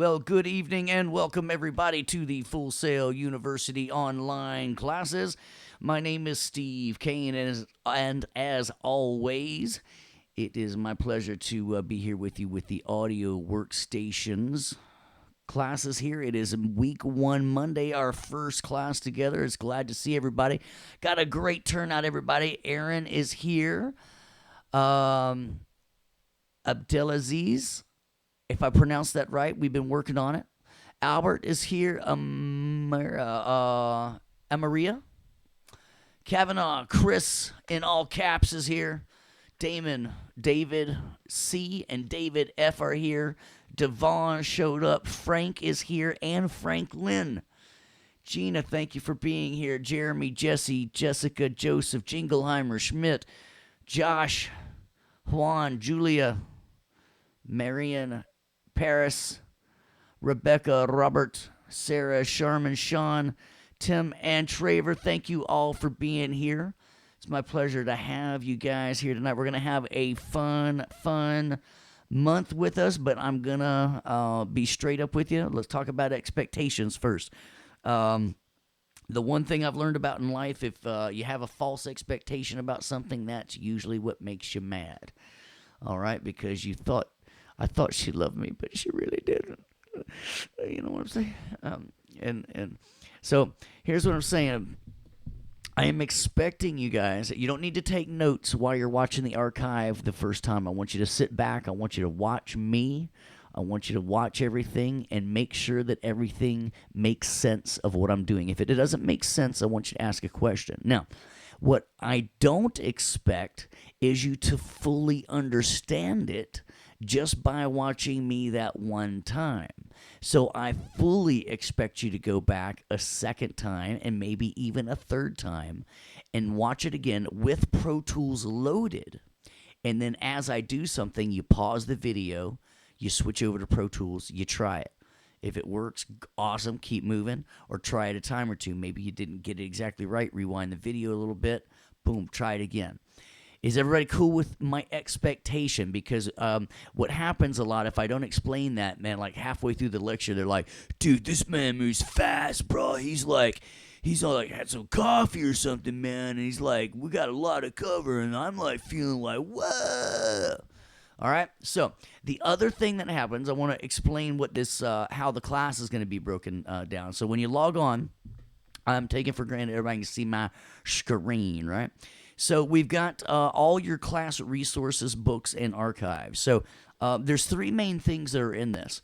Well, good evening and welcome everybody to the Full Sail University online classes. My name is Steve Kane, and as always, it is my pleasure to be here with you with the audio workstations classes here. It is week one Monday, our first class together. It's glad to see everybody. Got a great turnout, everybody. Aaron is here. Um, Abdelaziz, if I pronounced that right, we've been working on it. Albert is here. Amaria. Kavanaugh. Chris, in all caps, is here. Damon, David C, and David F are here. Devon showed up. Frank is here, and Franklin. Gina, thank you for being here. Jeremy, Jesse, Jessica, Joseph, Jingleheimer, Schmidt, Josh, Juan, Julia, Marion, Paris, Rebecca, Robert, Sarah, Sharman, Sean, Tim, and Traver. Thank you all for being here. It's my pleasure to have you guys here tonight. We're going to have a fun month with us, but I'm going to be straight up with you. Let's talk about expectations first. The one thing I've learned about in life, if you have a false expectation about something, that's usually what makes you mad. All right, because I thought she loved me, but she really didn't. You know what I'm saying? And so here's what I'm saying. I am expecting you guys. You don't need to take notes while you're watching the archive the first time. I want you to sit back. I want you to watch me. I want you to watch everything and make sure that everything makes sense of what I'm doing. If it doesn't make sense, I want you to ask a question. Now, what I don't expect is you to fully understand it just by watching me that one time. So I fully expect you to go back a second time and maybe even a third time and watch it again with Pro Tools loaded. And then as I do something, you pause the video, you switch over to Pro Tools, you try it. If it works, awesome, keep moving, or try it a time or two. Maybe you didn't get it exactly right, rewind the video a little bit, boom, try it again. Is everybody cool with my expectation? Because what happens a lot, if I don't explain that, man, like halfway through the lecture, they're like, dude, this man moves fast, bro. He's all like, had some coffee or something, man. And he's like, we got a lot of cover. And I'm like feeling like, whoa. All right. So the other thing that happens, I want to explain what this, how the class is going to be broken down. So when you log on, I'm taking for granted everybody can see my screen, right? So we've got all your class resources, books, and archives. So there's three main things that are in this: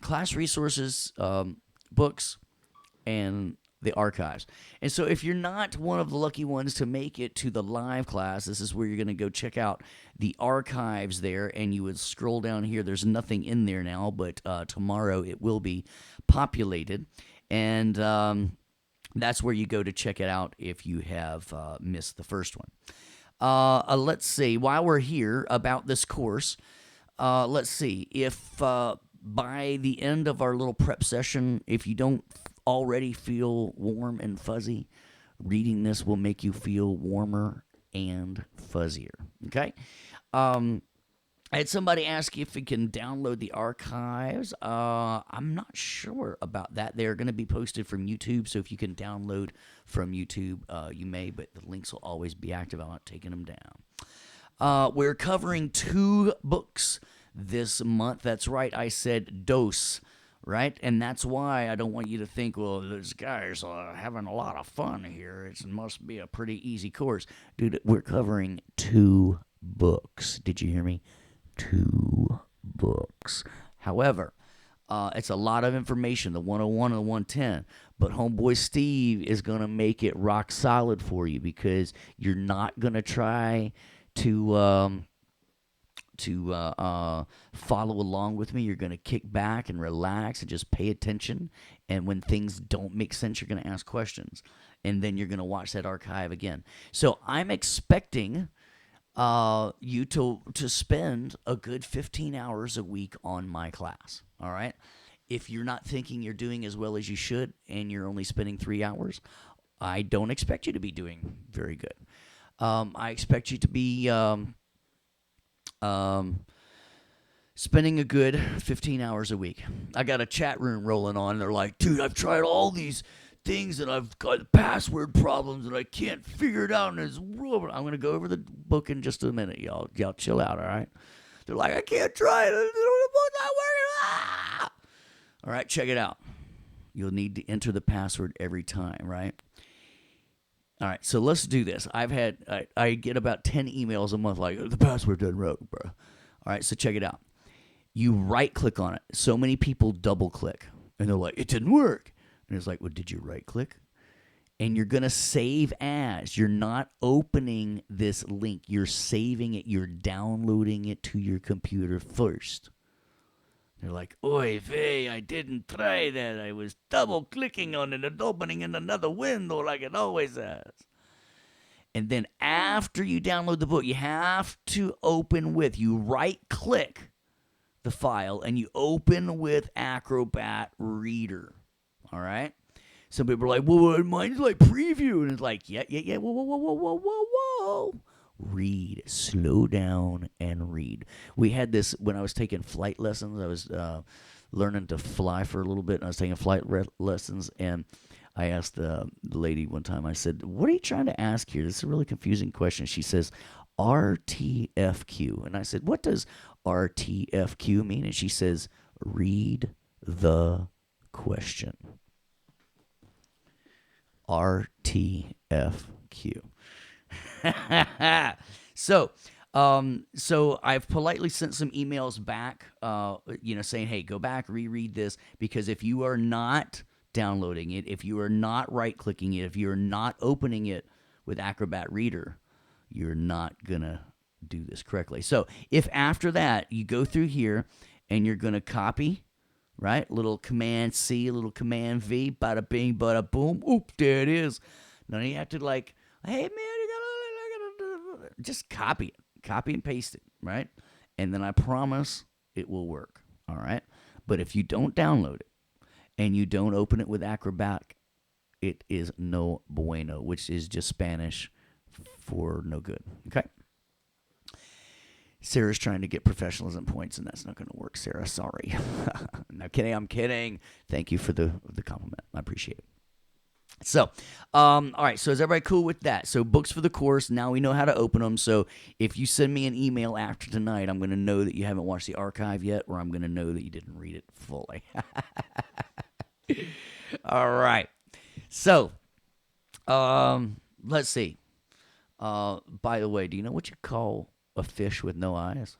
class resources, books, and the archives. And so if you're not one of the lucky ones to make it to the live class, this is where you're going to go check out the archives there, and you would scroll down here. There's nothing in there now, but tomorrow it will be populated. And that's where you go to check it out if you have missed the first one. Let's see. While we're here about this course, let's see. If by the end of our little prep session, if you don't already feel warm and fuzzy, reading this will make you feel warmer and fuzzier. Okay? I had somebody ask if we can download the archives. I'm not sure about that. They're going to be posted from YouTube, so if you can download from YouTube, you may, but the links will always be active. I'm not taking them down. We're covering 2 books this month. That's right, I said dos, right? And that's why I don't want you to think, well, this guy's having a lot of fun here. It must be a pretty easy course. Dude, we're covering 2 books. Did you hear me? 2 books. However, it's a lot of information, the 101 and the 110. But homeboy Steve is going to make it rock solid for you because you're not going to try to follow along with me. You're going to kick back and relax and just pay attention. And when things don't make sense, you're going to ask questions. And then you're going to watch that archive again. So I'm expecting you to spend a good 15 hours a week on my class, all right? If you're not thinking you're doing as well as you should and you're only spending 3 hours, I don't expect you to be doing very good. I expect you to be spending a good 15 hours a week. I got a chat room rolling on. They're like, dude, I've tried all these things and I've got password problems and I can't figure it out. And it's I'm going to go over the book in just a minute, y'all. Y'all chill out, all right? They're like, I can't try it. The book's not working. Ah! All right, check it out. You'll need to enter the password every time, right? All right, so let's do this. I get about 10 emails a month like, the password doesn't work, bro. All right, so check it out. You right click on it. So many people double click and they're like, it didn't work. And it's like, well, did you right click? And you're going to save as. You're not opening this link. You're saving it. You're downloading it to your computer first. They're like, oy vey, I didn't try that. I was double clicking on it and opening in another window like it always has. And then after you download the book, you have to open with, you right click the file and you open with Acrobat Reader. All right? Some people are like, well, mine's like preview. And it's like, yeah. Whoa. Read. Slow down and read. We had this when I was taking flight lessons. I was learning to fly for a little bit, and I was taking flight lessons, and I asked the lady one time, I said, what are you trying to ask here? This is a really confusing question. She says, RTFQ. And I said, what does RTFQ mean? And she says, read the question. RTFQ. So I've politely sent some emails back, saying, hey, go back, reread this, because if you are not downloading it, if you are not right-clicking it, if you're not opening it with Acrobat Reader, you're not going to do this correctly. So if after that you go through here and you're going to copy, right, little Command C, little Command V, bada bing, bada boom, oop, there it is. Now you have to like, hey, man, just copy and paste it, right? And then I promise it will work, all right? But if you don't download it and you don't open it with Acrobat, it is no bueno, which is just Spanish for no good, okay? Sarah's trying to get professionalism points, and that's not going to work, Sarah. Sorry. No kidding. I'm kidding. Thank you for the compliment. I appreciate it. So, all right. So is everybody cool with that? So books for the course. Now we know how to open them. So if you send me an email after tonight, I'm going to know that you haven't watched the archive yet, or I'm going to know that you didn't read it fully. All right. So, let's see. By the way, do you know what you call a fish with no eyes?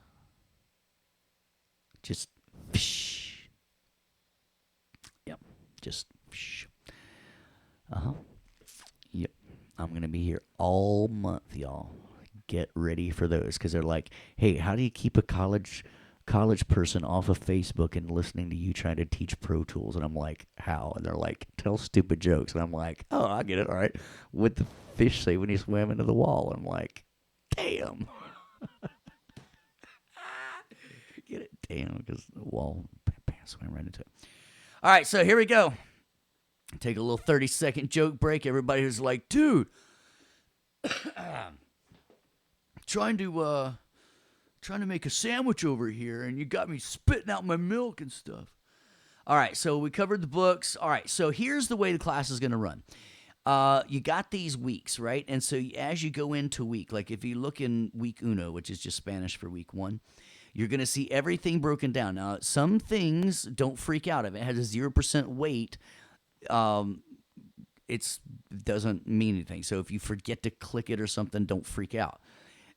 Just fish. Yep. Just fish. Yep. I'm going to be here all month, y'all. Get ready for those, because they're like, hey, how do you keep a college person off of Facebook and listening to you trying to teach Pro Tools? And I'm like, how? And they're like, tell stupid jokes. And I'm like, oh, I get it. All right. What the fish say when he swam into the wall? And I'm like, damn. Get it? Damn, because the wall swam right into it. All right, so here we go. Take a little 30-second joke break. Everybody who's like, dude, trying to make a sandwich over here, and you got me spitting out my milk and stuff. All right, so we covered the books. All right, so here's the way the class is going to run. You got these weeks, right? And so as you go into week, like if you look in week uno, which is just Spanish for week 1, you're going to see everything broken down. Now, some things, don't freak out. If it has a 0% weight, it doesn't mean anything. So if you forget to click it or something, don't freak out.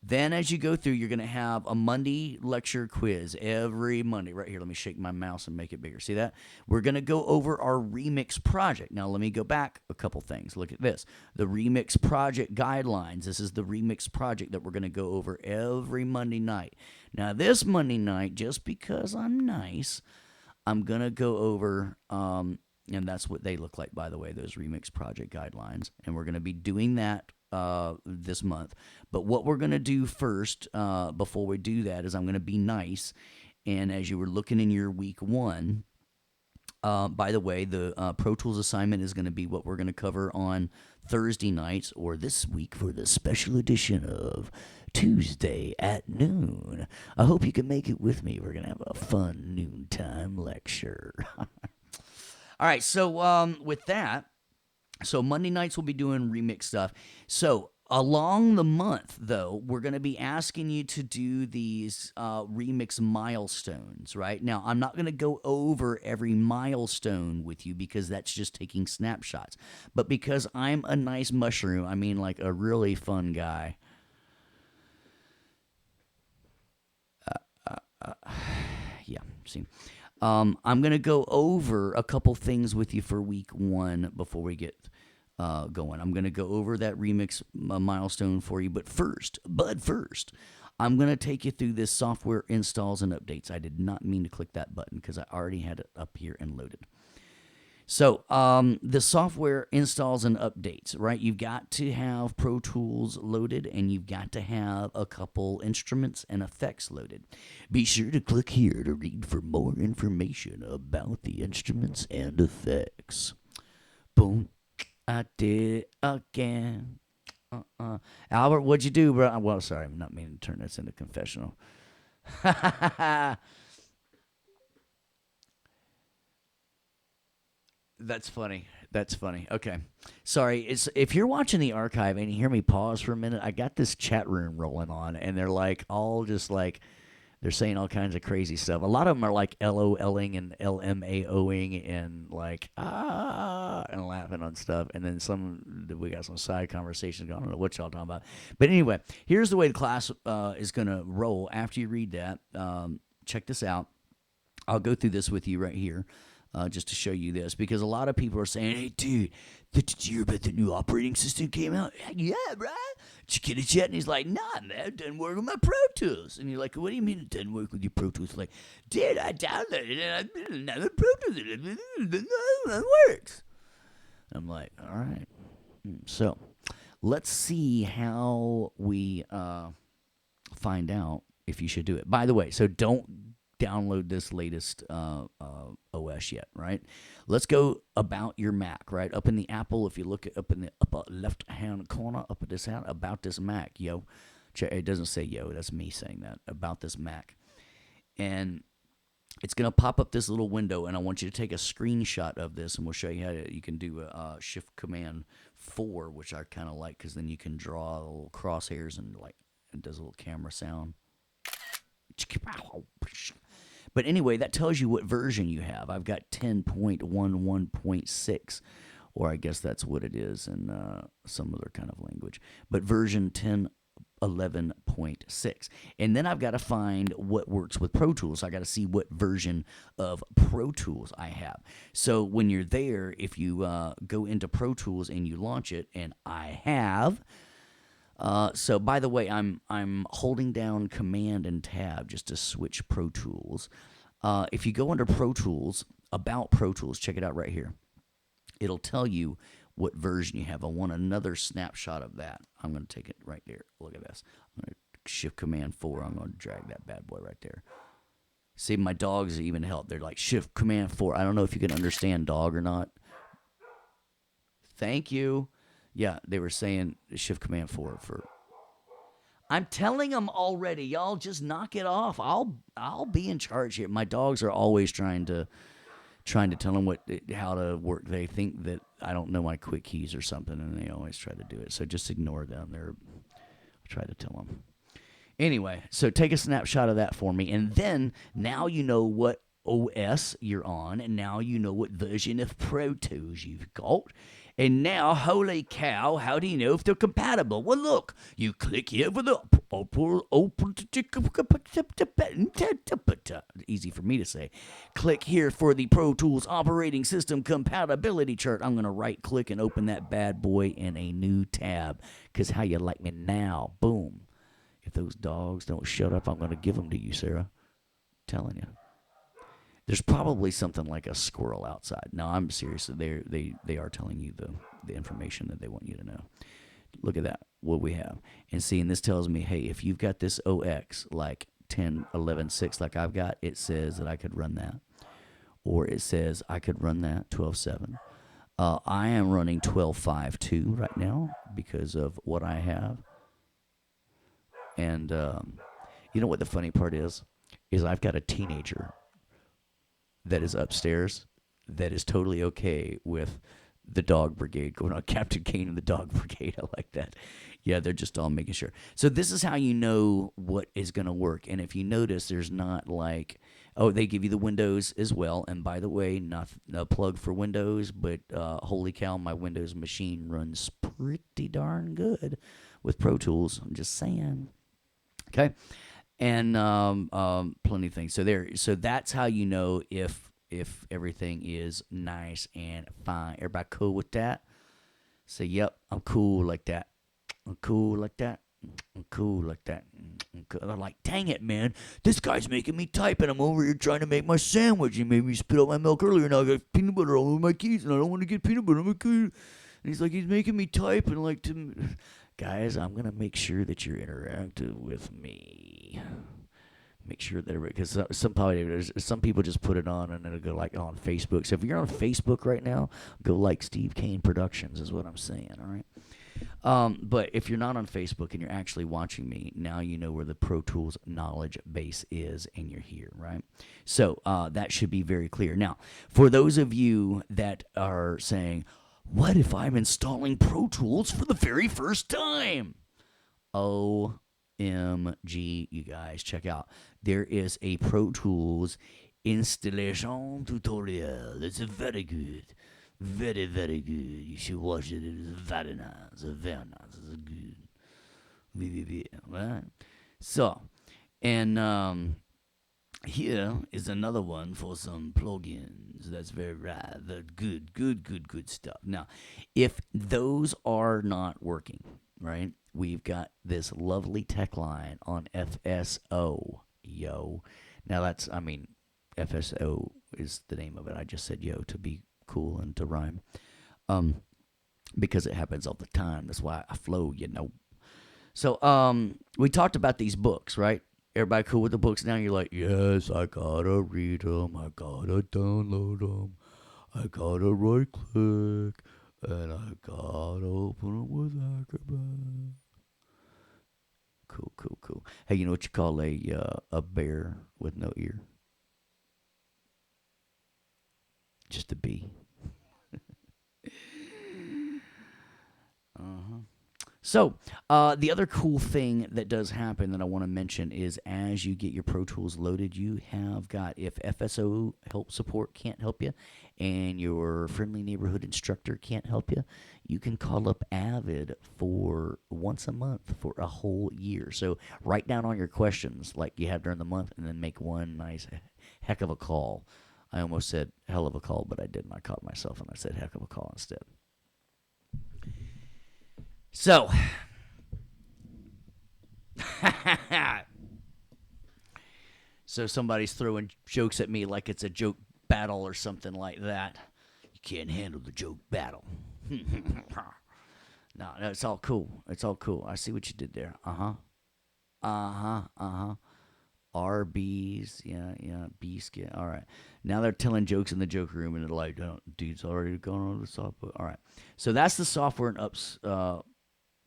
Then as you go through, you're going to have a Monday lecture quiz every Monday. Right here, let me shake my mouse and make it bigger. See that? We're going to go over our remix project. Now, let me go back a couple things. Look at this. The remix project guidelines. This is the remix project that we're going to go over every Monday night. Now, this Monday night, just because I'm nice, I'm going to go over, and that's what they look like, by the way, those remix project guidelines. And we're going to be doing that this month. But what we're going to do first, before we do that, is I'm going to be nice. And as you were looking in your week 1, by the way, the Pro Tools assignment is going to be what we're going to cover on Thursday nights, or this week for the special edition of Tuesday at noon. I hope you can make it with me. We're going to have a fun noontime lecture. All right, so with that, so Monday nights we'll be doing remix stuff. So along the month, though, we're going to be asking you to do these remix milestones, right? Now, I'm not going to go over every milestone with you because that's just taking snapshots. But because I'm a nice mushroom, I mean like a really fun guy. Yeah, see. I'm going to go over a couple things with you for week one before we get going. I'm going to go over that remix milestone for you. But first, I'm going to take you through this software installs and updates. I did not mean to click that button because I already had it up here and loaded. So the software installs and updates, right? You've got to have Pro Tools loaded, and you've got to have a couple instruments and effects loaded. Be sure to click here to read for more information about the instruments and effects. Boom, I did it again. Albert, what'd you do, bro? Well, sorry, I'm not meaning to turn this into confessional. That's funny. That's funny. Okay. Sorry. If you're watching the archive and you hear me pause for a minute, I got this chat room rolling on, and they're like all just like they're saying all kinds of crazy stuff. A lot of them are like LOLing and LMAOing and like and laughing on stuff. And then we got some side conversations going. I don't know what y'all talking about. But anyway, here's the way the class is gonna roll. After you read that, check this out. I'll go through this with you right here. Just to show you this, because a lot of people are saying, "Hey, dude, did you hear about the new operating system came out?" Yeah, right. Did you get it yet? And he's like, "Nah, man, it doesn't work with my Pro Tools." And you're like, "What do you mean it doesn't work with your Pro Tools?" Like, dude, I downloaded it and I've been another Pro Tools. It works. I'm like, all right. So let's see how we find out if you should do it. By the way, so don't download this latest OS yet, right? Let's go about your Mac, right? Up in the Apple, if you look at up in the upper left-hand corner, up at this hand, about this Mac, yo. It doesn't say yo, that's me saying that, about this Mac. And it's going to pop up this little window, and I want you to take a screenshot of this, and we'll show you how you can do a Shift Command 4, which I kind of like, because then you can draw little crosshairs and like it does a little camera sound. But anyway, that tells you what version you have. I've got 10.11.6, or I guess that's what it is in some other kind of language. But version 10.11.6. And then I've got to find what works with Pro Tools. I got to see what version of Pro Tools I have. So when you're there, if you go into Pro Tools and you launch it, and I have. So by the way, I'm holding down Command and Tab just to switch Pro Tools. If you go under Pro Tools, about Pro Tools, check it out right here. It'll tell you what version you have. I want another snapshot of that. I'm going to take it right there. Look at this. I'm going to Shift Command 4. I'm going to drag that bad boy right there. See, my dogs even help. They're like Shift Command 4. I don't know if you can understand dog or not. Thank you. Yeah, they were saying Shift Command 4 for. I'm telling them already, y'all. Just knock it off. I'll be in charge here. My dogs are always trying to tell them how to work. They think that I don't know my quick keys or something, and they always try to do it. So just ignore them. I try to tell them. Anyway, so take a snapshot of that for me, and then now you know what OS you're on, and now you know what version of Pro Tools you've got. And now, holy cow, how do you know if they're compatible? Well, look, you click here for the easy for me to say. Click here for the Pro Tools operating system compatibility chart. I'm going to right click and open that bad boy in a new tab. Because how you like me now? Boom. If those dogs don't shut up, I'm going to give them to you, Sarah. I'm telling you. There's probably something like a squirrel outside. No, I'm serious. They are telling you the information that they want you to know. Look at that, what we have. And see, and this tells me, hey, if you've got this OX like 10.11.6 like I've got, it says that I could run that. Or it says I could run that 12.7. I am running 12.5.2 right now because of what I have. And you know what the funny part is? Is I've got a teenager that is upstairs that is totally okay with the dog brigade going on. Captain Kane and the dog brigade. I like that. Yeah, they're just all making sure. So this is how you know what is going to work. And if you notice, there's not like, oh, they give you the Windows as well. And by the way, not a plug for Windows, but holy cow, my Windows machine runs pretty darn good with Pro Tools. I'm just saying. Okay, and plenty of things. So that's how you know if everything is nice and fine. Everybody cool with that? Say, yep, I'm cool like that. I'm cool like that. I'm cool like that. I'm like, dang it, man. This guy's making me type, and I'm over here trying to make my sandwich. He made me spit out my milk earlier, and I got peanut butter all over my keys, and I don't want to get peanut butter on my keys. And he's like, he's making me type, and like, guys, I'm going to make sure that you're interactive with me. Make sure that because some people just put it on and it'll go like on Facebook. So if you're on Facebook right now, go like Steve Kane Productions is what I'm saying. All right. But if you're not on Facebook and you're actually watching me, now you know where the Pro Tools knowledge base is, and you're here, right? So that should be very clear. Now, for those of you that are saying, "What if I'm installing Pro Tools for the very first time?" OMG, you guys, check out. There is a Pro Tools installation tutorial. It's very good. Very, very good. You should watch it. It is very nice. Very nice. It's good. Right? So, and here is another one for some plugins. That's very right. The good stuff. Now, if those are not working, right, we've got this lovely tech line on FSO. Yo. Now, FSO is the name of it. I just said yo to be cool and to rhyme. Because it happens all the time. That's why I flow, you know. So, we talked about these books, right? Everybody cool with the books now? You're like, yes, I gotta read them. I gotta download them. I gotta right click. And I gotta open them with Acrobat. Cool. Hey, you know what you call a bear with no ear? Just a bee. Uh-huh. So, the other cool thing that does happen that I want to mention is as you get your Pro Tools loaded, you have got, if FSO help support can't help you and your friendly neighborhood instructor can't help you, you can call up Avid for once a month for a whole year. So, write down all your questions like you have during the month and then make one nice heck of a call. I almost said hell of a call, but I didn't. I caught myself and I said heck of a call instead. So, so somebody's throwing jokes at me like it's a joke battle or something like that. You can't handle the joke battle. No, it's all cool. It's all cool. I see what you did there. RBs, yeah, Beast, yeah. All right. Now they're telling jokes in the joke room, and they're like, oh, dude's already gone on the software. All right. So that's the software and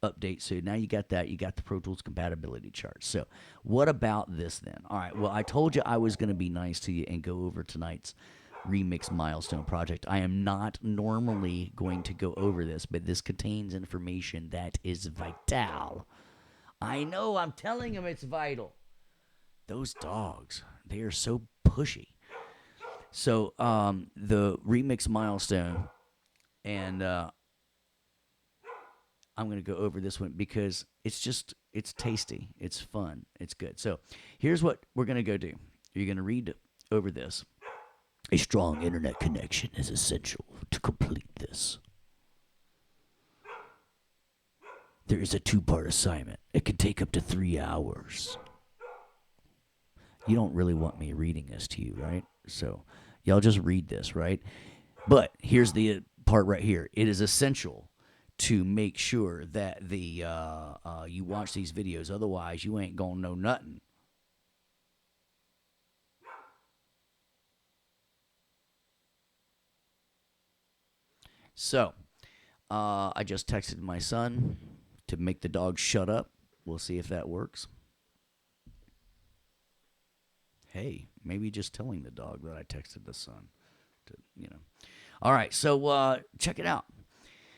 update. So now you got that. You got the Pro Tools compatibility chart. So what about this then? All right. Well, I told you I was going to be nice to you and go over tonight's remix milestone project. I am not normally going to go over this, but this contains information that is vital. I know. I'm telling him it's vital. Those dogs, they are so pushy. So the remix milestone, and I'm going to go over this one because it's tasty, it's fun, it's good. So here's what we're going to go do. You're going to read over this. A strong internet connection is essential to complete this. There is a 2-part assignment. It can take up to 3 hours. You don't really want me reading this to you, right? So y'all just read this, right? But here's the part right here. It is essential to make sure that you watch these videos. Otherwise, you ain't gonna know nothing. So I just texted my son to make the dog shut up. We'll see if that works. hey, maybe just telling the dog that I texted the son. All right, so check it out.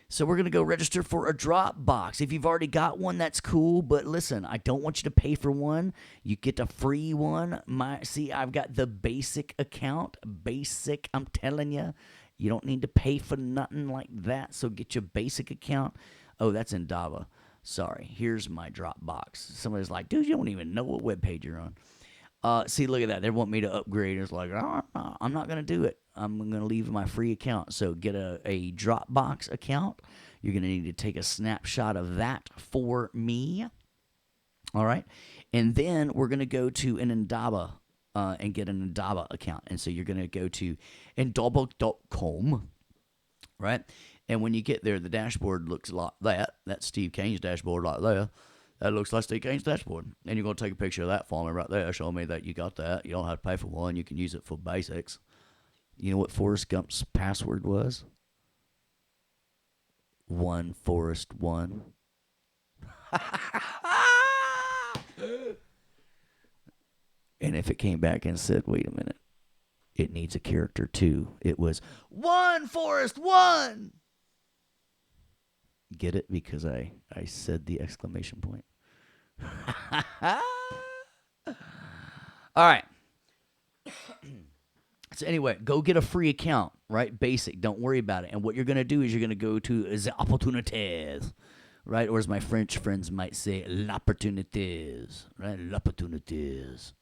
So we're going to go register for a Dropbox. If you've already got one, that's cool. But listen, I don't want you to pay for one. You get a free one. See, I've got the basic account. Basic, I'm telling you. You don't need to pay for nothing like that. So get your basic account. Oh, that's Indaba. Sorry. Here's my Dropbox. Somebody's like, dude, you don't even know what webpage you're on. See, look at that. They want me to upgrade. It's like, I'm not going to do it. I'm going to leave my free account. So get a Dropbox account. You're going to need to take a snapshot of that for me. All right. And then we're going to go to an Indaba and get an Indaba account. And so you're going to go to indaba.com, right? And when you get there, the dashboard looks like that. That's Steve Kane's dashboard right there. That looks like Steve Kane's dashboard. And you're going to take a picture of that for me right there, showing me that you got that. You don't have to pay for one. You can use it for basics. You know what Forrest Gump's password was? One Forrest one. And if it came back and said, wait a minute, it needs a character too, it was one Forrest one. Get it? Because I said the exclamation point. All right. So anyway, go get a free account, right? Basic. Don't worry about it. And what you're going to do is you're going to go to the opportunities, right? Or as my French friends might say, l'opportunities, right? L'opportunities.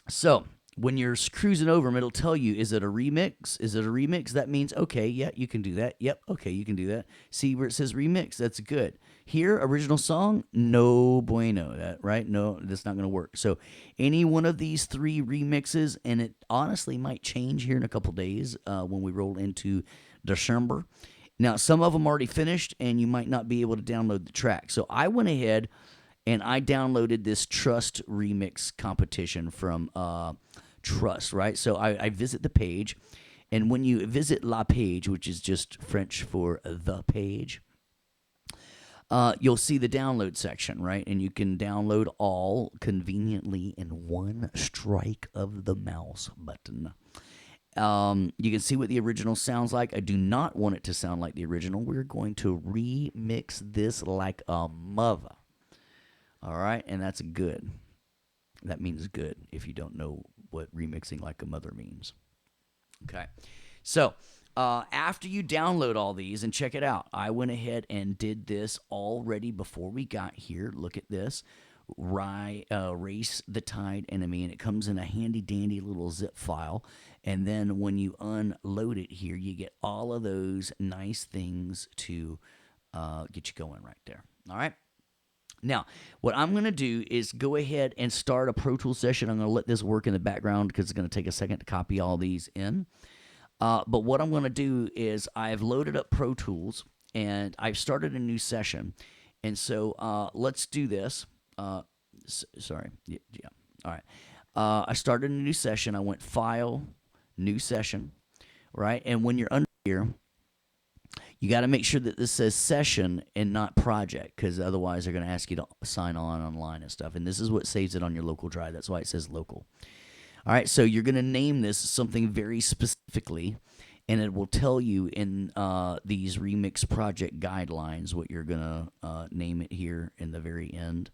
So when you're cruising over them, it'll tell you, is it a remix? Is it a remix? That means, okay, yeah, you can do that. Yep, okay, you can do that. See where it says remix? That's good. Here, original song? No bueno, that, right? No, that's not going to work. So any one of these three remixes, and it honestly might change here in a couple days when we roll into December. Now, some of them already finished, and you might not be able to download the track. So I went ahead and I downloaded this Trust remix competition from Trust, right? So I visit the page, and when you visit La Page, which is just French for the page, you'll see the download section, right? And you can download all conveniently in one strike of the mouse button. You can see what the original sounds like. I do not want it to sound like the original. We're going to remix this like a mother. All right, and that's good. That means good if you don't know what remixing like a mother means. Okay, so after you download all these and check it out, I went ahead and did this already before we got here. Look at this. Race the Tide Enemy, and it comes in a handy-dandy little zip file. And then when you unload it here, you get all of those nice things to get you going right there. All right? Now, what I'm going to do is go ahead and start a Pro Tools session. I'm going to let this work in the background because it's going to take a second to copy all these in. But what I'm going to do is I've loaded up Pro Tools, and I've started a new session. And so let's do this. Sorry. Yeah. All right. I started a new session. I went File, New Session, right? And when you're under here, you got to make sure that this says session and not project, because otherwise they're going to ask you to sign on online and stuff. And this is what saves it on your local drive. That's why it says local. All right, so you're going to name this something very specifically, and it will tell you in these remix project guidelines what you're going to name it here in the very end.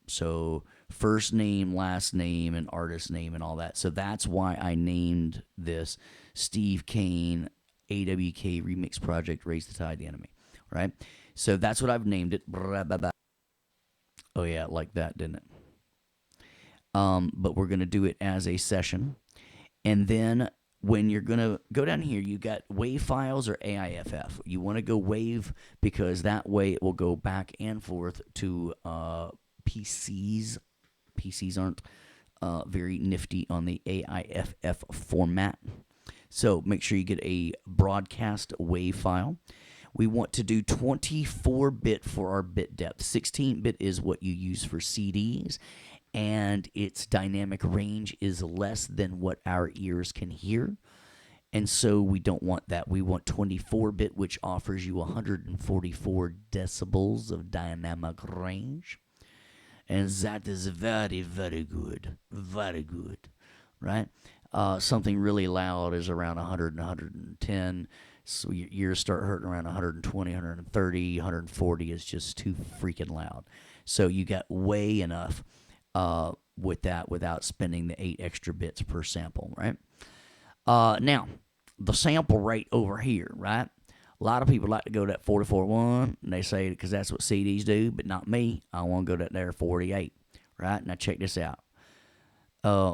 So first name, last name, and artist name and all that. So that's why I named this Steve Kane AWK Remix Project, Raise the Tide, the Enemy, right? So that's what I've named it. Oh, yeah, like that, didn't it? But we're going to do it as a session. And then when you're going to go down here, you got WAV files or AIFF. You want to go WAV because that way it will go back and forth to PCs. PCs aren't very nifty on the AIFF format. So make sure you get a broadcast WAV file. We want to do 24-bit for our bit depth. 16-bit is what you use for CDs, and its dynamic range is less than what our ears can hear. And so we don't want that. We want 24-bit, which offers you 144 decibels of dynamic range. and that is very, very good. Very good, right? Something really loud is around 100 and 110. So your ears start hurting around 120, 130, 140 is just too freaking loud. So you got way enough with that without spending the 8 extra bits per sample, right? Now, the sample rate over here, right? A lot of people like to go to that 44.1, and they say because that's what CDs do, but not me. I want to go to that there 48, right? Now check this out.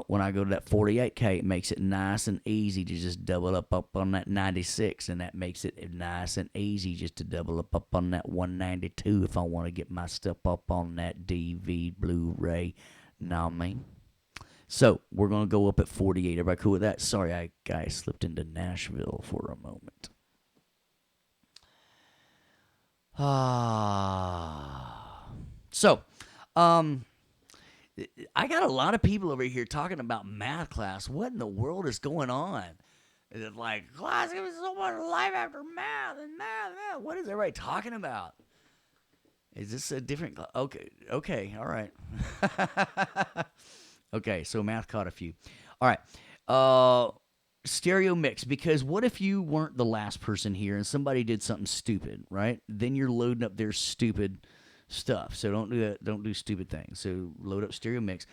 When I go to that 48K, it makes it nice and easy to just double up on that 96, and that makes it nice and easy just to double up on that 192 if I want to get my stuff up on that DV Blu-ray. Know what I mean? So we're going to go up at 48. Everybody cool with that? Sorry, I slipped into Nashville for a moment. So, I got a lot of people over here talking about math class. What in the world is going on? Is it like, class, give me so much life after math and math? What is everybody talking about? Is this a different? Okay, all right. Okay, so math caught a few. All right. Stereo mix, because what if you weren't the last person here and somebody did something stupid, right? Then you're loading up their stupid stuff. So don't do that. Don't do stupid things. So load up stereo mix.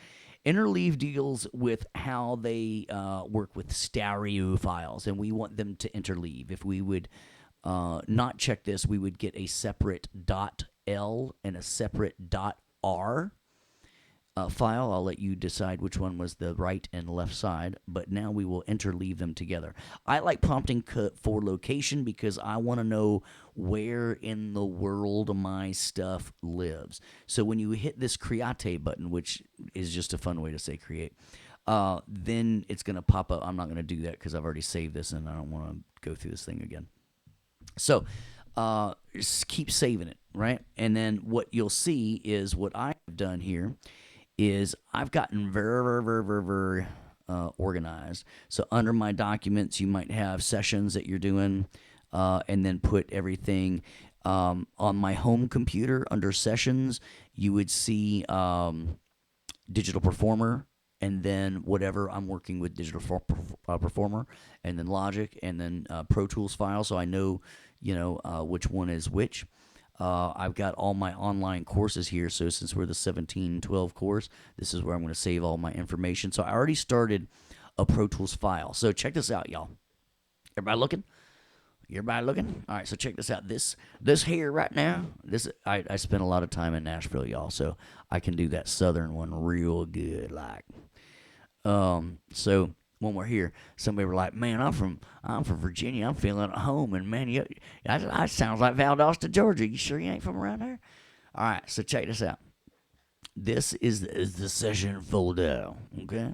Interleave deals with how they work with stereo files, and we want them to interleave. If we would not check this, we would get a separate .l and a separate .r file. I'll let you decide which one was the right and left side, but now we will interleave them together. I like prompting for location because I want to know where in the world my stuff lives. So when you hit this create button, which is just a fun way to say create, then it's going to pop up. I'm not going to do that because I've already saved this and I don't want to go through this thing again. So just keep saving it, right? And then what you'll see is what I've done here is I've gotten very organized. So under my documents, you might have sessions that you're doing, and then put everything on my home computer under sessions. You would see Digital Performer, and then whatever I'm working with Digital Performer, and then Logic, and then Pro Tools file, so I know which one is which. I've got all my online courses here, so since we're the 1712 course, this is where I'm going to save all my information. So I already started a Pro Tools file. So check this out, y'all. Everybody looking? Everybody looking? All right, so check this out. This here right now, I spent a lot of time in Nashville, y'all, so I can do that southern one real good, like. So when we're here, somebody were like, "Man, I'm from Virginia. I'm feeling at home." And man, that sounds like Valdosta, Georgia. You sure you ain't from around there? All right, so check this out. This is the session folder. Okay,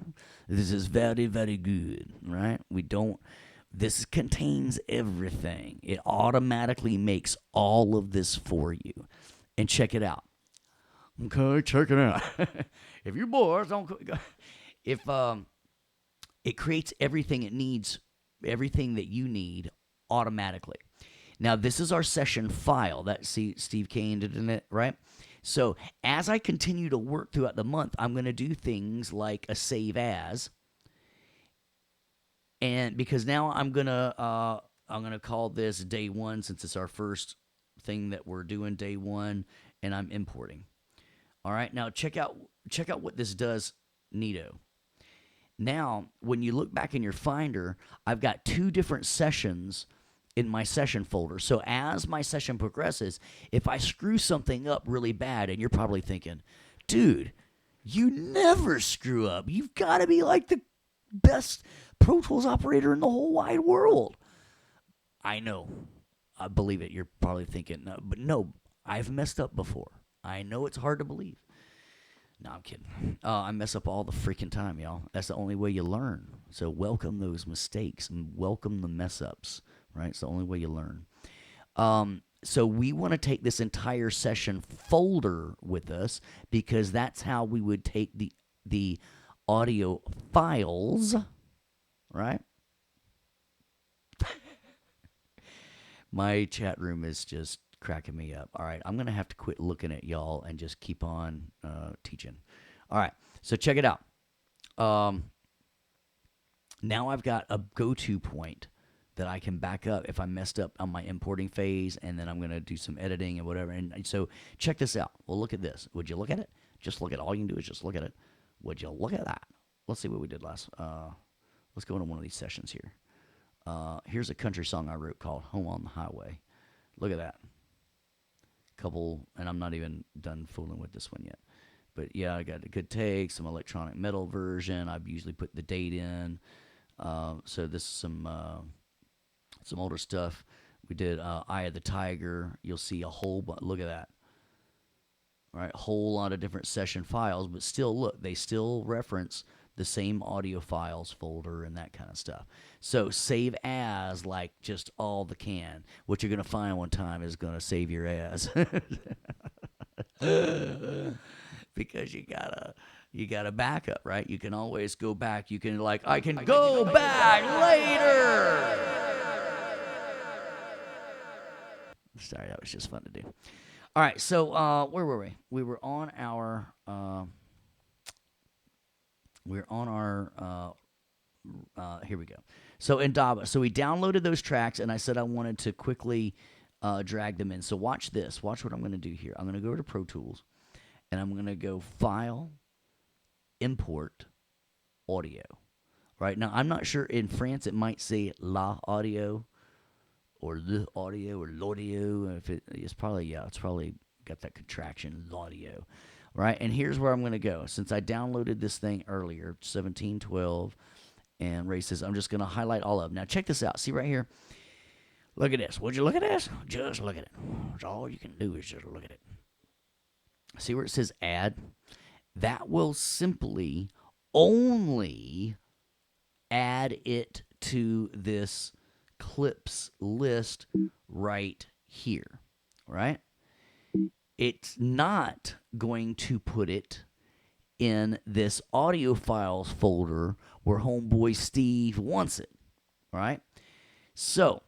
this is very, very good. Right? This contains everything. It automatically makes all of this for you. And check it out. Okay, check it out. If you're bored, don't. If it creates everything it needs, everything that you need automatically. Now, this is our session file that Steve Kane did in it, right? So as I continue to work throughout the month, I'm going to do things like a save as, and because now I'm gonna call this day one since it's our first thing that we're doing day one, and I'm importing. All right, now check out what this does, neato. Now, when you look back in your Finder, I've got 2 different sessions in my session folder. So as my session progresses, if I screw something up really bad, and you're probably thinking, dude, you never screw up. You've got to be like the best Pro Tools operator in the whole wide world. I know. I believe it. You're probably thinking, no, but no, I've messed up before. I know it's hard to believe. No, I'm kidding. I mess up all the freaking time, y'all. That's the only way you learn. So welcome those mistakes and welcome the mess ups, right? It's the only way you learn. So we want to take this entire session folder with us because that's how we would take the audio files, right? My chat room is just cracking me up. All right, I'm going to have to quit looking at y'all and just keep on teaching. All right, so check it out. Now I've got a go-to point that I can back up if I messed up on my importing phase, and then I'm going to do some editing and whatever. And so check this out. Well, look at this. Would you look at it? Just look at it. All you can do is just look at it. Would you look at that? Let's see what we did last. Let's go into one of these sessions here. Here's a country song I wrote called Home on the Highway. Look at that. Couple, and I'm not even done fooling with this one yet. But yeah, I got a good take, some electronic metal version. I've usually put the date in. So this is some older stuff. We did Eye of the Tiger. You'll see a whole bunch. Look at that. All right, whole lot of different session files, but still, look, they still reference the same audio files folder and that kind of stuff. So save as like just all the can. What you're going to find one time is going to save your ass. Because you gotta back up, right? You can always go back. You can I can go back later. Sorry, that was just fun to do. All right, so where were we? We were on our here we go. So in Dava, so we downloaded those tracks, and I said I wanted to quickly drag them in. So watch this. Watch what I'm going to do here. I'm going to go to Pro Tools, and I'm going to go File, Import, Audio. Right now, I'm not sure. In France, it might say La Audio, or the audio, or l'audio. If it's probably got that contraction, l'audio. Right, and here's where I'm going to go. Since I downloaded this thing earlier, 1712, and Ray says I'm just going to highlight all of them. Now check this out. See right here. Look at this. Would you look at this? Just look at it. That's all you can do is just look at it. See where it says add? That will simply only add it to this clips list right here, right? It's not going to put it in this audio files folder where homeboy Steve wants it, right? So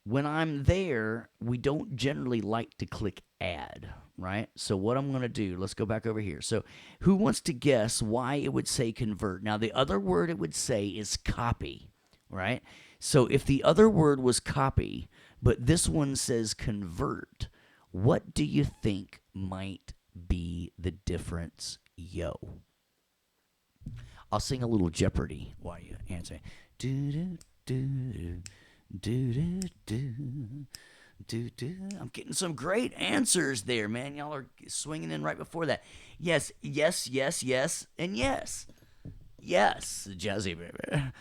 when I'm there, we don't generally like to click add, right? So what I'm going to do, let's go back over here. So who wants to guess why it would say convert? Now, the other word it would say is copy, right? So if the other word was copy, but this one says convert, what do you think might be the difference, yo? I'll sing a little Jeopardy while you answer. Do do do do do do. I'm getting some great answers there, man. Y'all are swinging in right before that. Yes, yes, yes, yes, and yes. Yes, Jazzy baby.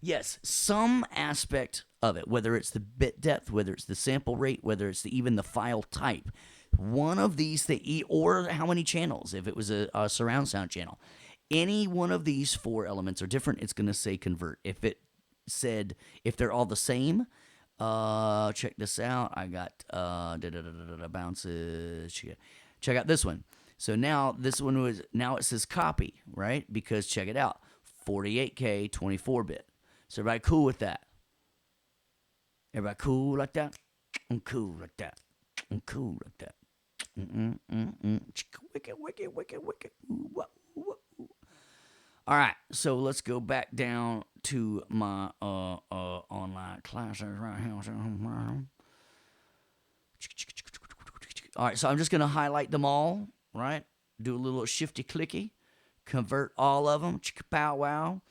Yes, some aspect of it, whether it's the bit depth, whether it's the sample rate, whether it's even the file type, one of these, or how many channels, if it was a surround sound channel, any one of these four elements are different, it's going to say convert. If they're all the same, check this out. I got bounces. Check out this one. So now it says copy, right? Because check it out, 48K, 24-bit. So everybody cool with that? Everybody cool like that? I'm cool like that. I'm cool like that. Wicked. All right, so let's go back down to my online classes right here. All right, so I'm just going to highlight them all, right? Do a little shifty clicky, convert all of them, pow wow,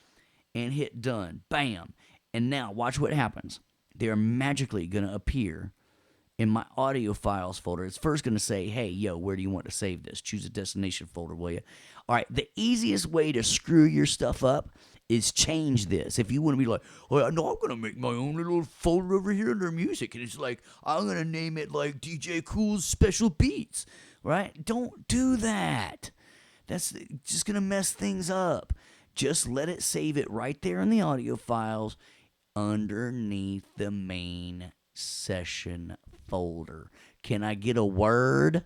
and hit done. Bam. And now watch what happens. They are magically going to appear in my audio files folder. It's first going to say, hey, yo, where do you want to save this? Choose a destination folder, will you? All right, the easiest way to screw your stuff up is change this. If you want to be like, oh, no, I'm going to make my own little folder over here under music, and it's like, I'm going to name it like DJ Cool's Special Beats, right? Don't do that. That's just going to mess things up. Just let it save it right there in the audio files underneath the main session folder. Can I get a word?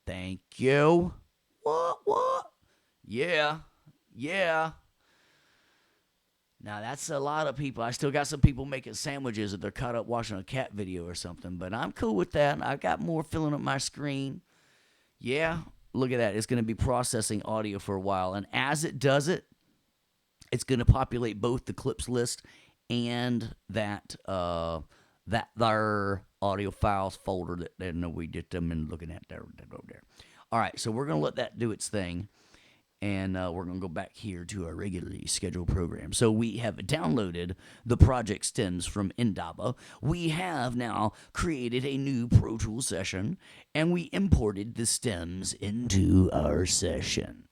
Thank you. What? Yeah. Now that's a lot of people. I still got some people making sandwiches that they're caught up watching a cat video or something, but I'm cool with that. I got more filling up my screen. Yeah, look at that. It's going to be processing audio for a while, and as it does it, it's going to populate both the clips list and that their audio files folder that they know we did them and looking at there. All right, so we're going to let that do its thing. And we're going to go back here to our regularly scheduled program. So we have downloaded the project stems from Indaba. We have now created a new Pro Tools session, and we imported the stems into our session.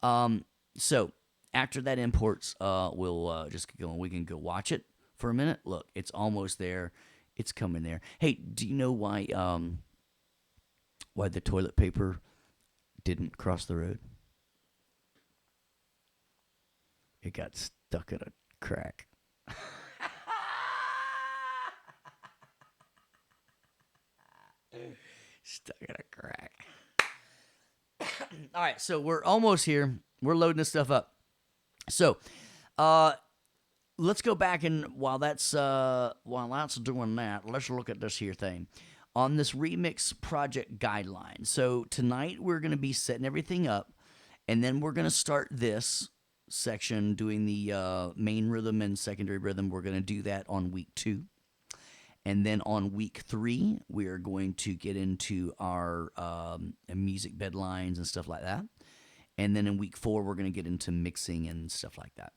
So after that imports, we'll just go and we can go watch it for a minute. Look, it's almost there. It's coming there. Hey, do you know why the toilet paper didn't cross the road? It got stuck in a crack. Stuck in a crack. All right, so we're almost here. We're loading this stuff up. So, let's go back and while that's doing that, let's look at this here thing. On this remix project guideline. So tonight we're going to be setting everything up, and then we're going to start this section doing the main rhythm and secondary rhythm. We're going to do that on week 2. And then on week 3, we are going to get into our music bed lines and stuff like that. And then in week 4, we're going to get into mixing and stuff like that.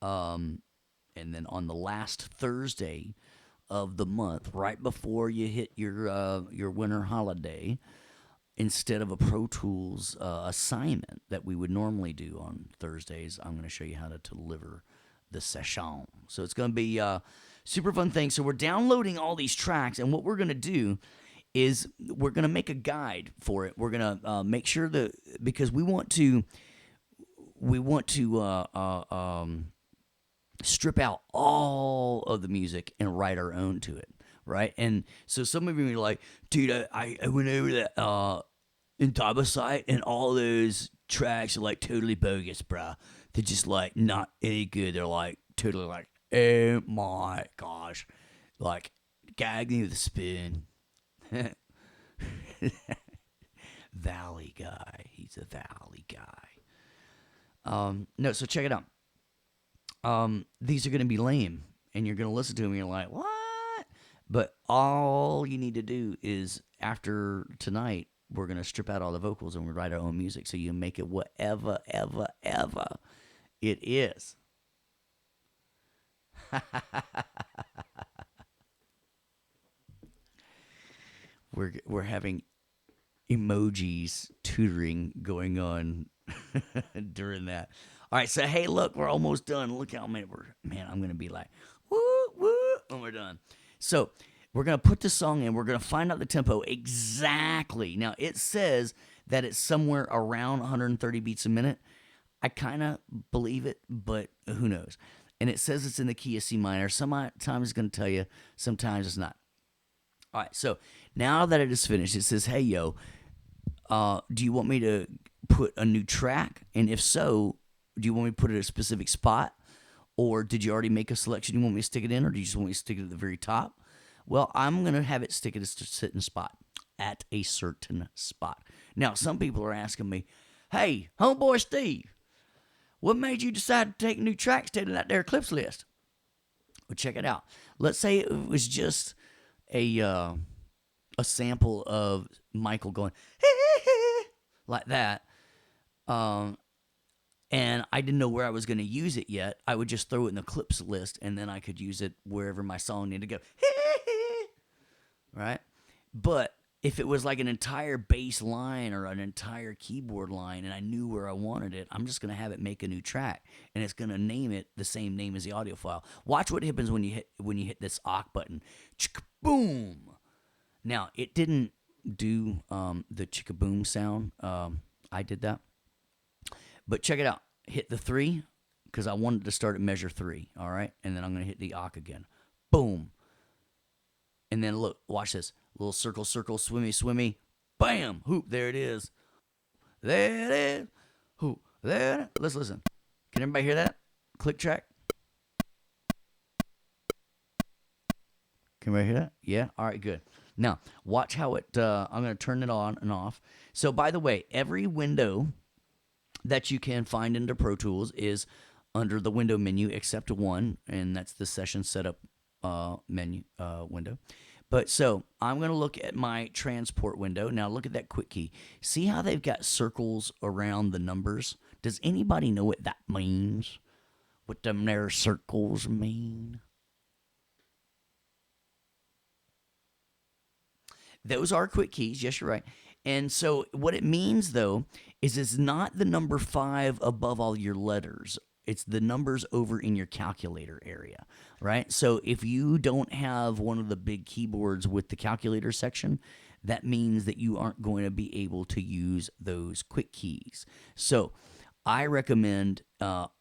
And then on the last Thursday of the month, right before you hit your winter holiday, instead of a Pro Tools assignment that we would normally do on Thursdays, I'm going to show you how to deliver the session. So it's going to be a super fun thing. So we're downloading all these tracks, and what we're going to do is we're going to make a guide for it. We're going to make sure that, because we want to strip out all of the music and write our own to it, right? And so some of you are like, dude, I went over that Indaba site, and all those tracks are like totally bogus, bruh. They're just like not any good. They're like totally like, oh my gosh, like gag me with a spoon. Valley guy, he's a valley guy. No, so check it out. These are going to be lame, and you're going to listen to them and you're like, what? But all you need to do is, after tonight, we're going to strip out all the vocals and we write our own music, so you make it whatever, ever it is. We're having emojis tutoring going on during that. All right, so hey, look, we're almost done. Look how many I'm gonna be like, woo, woo, when we're done. So we're gonna put the song in. We're gonna find out the tempo exactly. Now it says that it's somewhere around 130 beats a minute. I kind of believe it, but who knows? And it says it's in the key of C minor. Sometimes it's gonna tell you, sometimes it's not. All right, so now that it is finished, it says, hey, yo, do you want me to put a new track? And if so, do you want me to put it at a specific spot? Or did you already make a selection? You want me to stick it in, or do you just want me to stick it at the very top? Well, I'm going to have it stick at a certain spot. At a certain spot. Now, some people are asking me, hey, homeboy Steve, what made you decide to take new tracks instead of that there clips list? Well, check it out. Let's say it was just a sample of Michael going like that, and I didn't know where I was going to use it yet. I would just throw it in the clips list, and then I could use it wherever my song needed to go. Right? But if it was like an entire bass line or an entire keyboard line, and I knew where I wanted it, I'm just going to have it make a new track, and it's going to name it the same name as the audio file. Watch what happens when you hit this awk button. Boom. Now, it didn't do the chicka-boom sound. I did that. But check it out. Hit the 3, because I wanted to start at measure 3, all right? And then I'm going to hit the awk again. Boom. And then look, watch this. Little circle, circle, swimmy, swimmy. Bam! Hoop, there it is. There it is. Hoop, there it is. Let's listen. Can everybody hear that? Click track. Can everybody hear that? Yeah? All right, good. Now, watch how it, I'm going to turn it on and off. So, by the way, every window that you can find into Pro Tools is under the window menu except one, and that's the session setup menu window. But so I'm going to look at my transport window. Now look at that quick key. See how they've got circles around the numbers? Does anybody know what that means? What them there circles mean? Those are quick keys. Yes, you're right. And so what it means, though, is it's not the number 5 above all your letters. It's the numbers over in your calculator area, right? So if you don't have one of the big keyboards with the calculator section, that means that you aren't going to be able to use those quick keys. So I recommend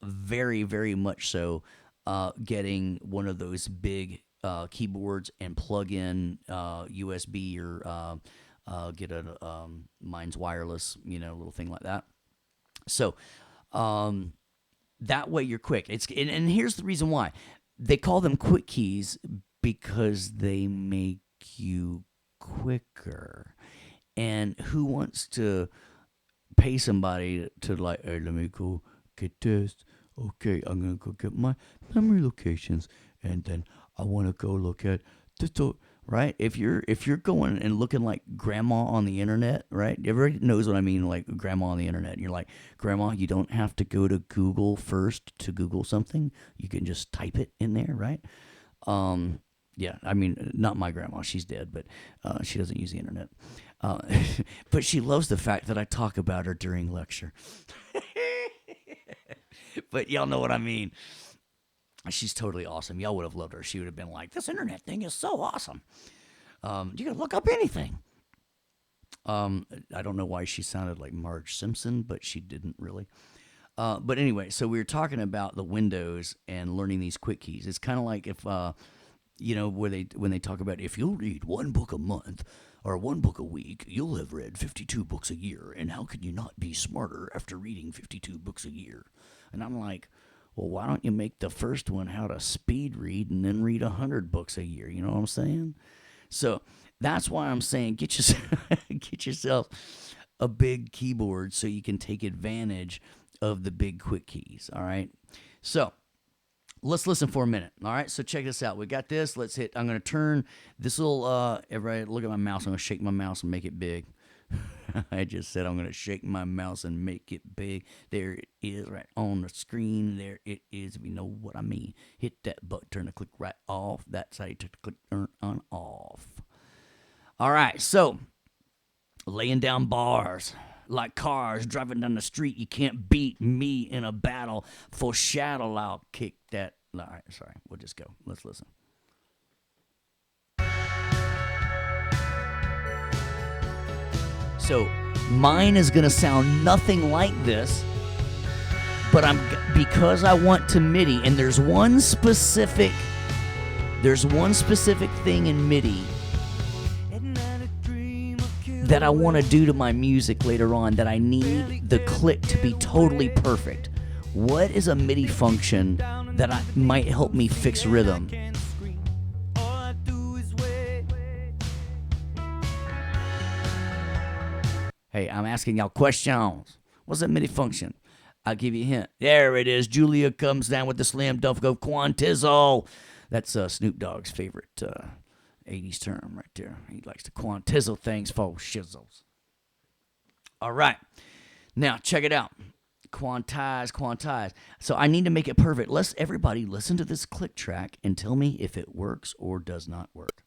very, very much so getting one of those big keyboards and plug in USB or get a mine's wireless, little thing like that. So that way you're quick. And here's the reason why they call them quick keys, because they make you quicker. And who wants to pay somebody to like, hey, let me go get this. Okay, I'm gonna go get my memory locations, and then I want to go look at this. Right? If you're going and looking like grandma on the internet, right? Everybody knows what I mean, like grandma on the internet. And you're like, grandma, you don't have to go to Google first to Google something. You can just type it in there, right? Yeah, I mean, not my grandma. She's dead, but she doesn't use the internet. But she loves the fact that I talk about her during lecture. But y'all know what I mean. She's totally awesome. Y'all would have loved her. She would have been like, this internet thing is so awesome. You can look up anything. I don't know why she sounded like Marge Simpson, but she didn't really. But anyway, so we were talking about the windows and learning these quick keys. It's kind of like if, when they talk about if you'll read one book a month or one book a week, you'll have read 52 books a year. And how can you not be smarter after reading 52 books a year? And I'm like, well, why don't you make the first one how to speed read and then read 100 books a year? You know what I'm saying? So that's why I'm saying get yourself a big keyboard so you can take advantage of the big quick keys. All right. So let's listen for a minute. All right. So check this out. We got this. Let's hit. I'm going to turn this little. Everybody, look at my mouse. I'm going to shake my mouse and make it big. I just said I'm going to shake my mouse and make it big. There it is right on the screen. There it is, if you know what I mean. Hit that button, turn the click right off. That's how you turn the click on off. All right, so laying down bars like cars driving down the street. You can't beat me in a battle. For shadow, I'll kick that. All right, sorry. We'll just go. Let's listen. So mine is going to sound nothing like this, but because I want to MIDI, and there's one specific thing in MIDI that I want to do to my music later on, that I need the click to be totally perfect. What is a MIDI function that might help me fix rhythm? Hey, I'm asking y'all questions. What's that MIDI function? I'll give you a hint. There it is. Julia comes down with the slam dunk of Quantizzle. That's Snoop Dogg's favorite 80s term right there. He likes to quantizzle things for shizzles. All right. Now, check it out. Quantize. So I need to make it perfect. Let's everybody listen to this click track and tell me if it works or does not work.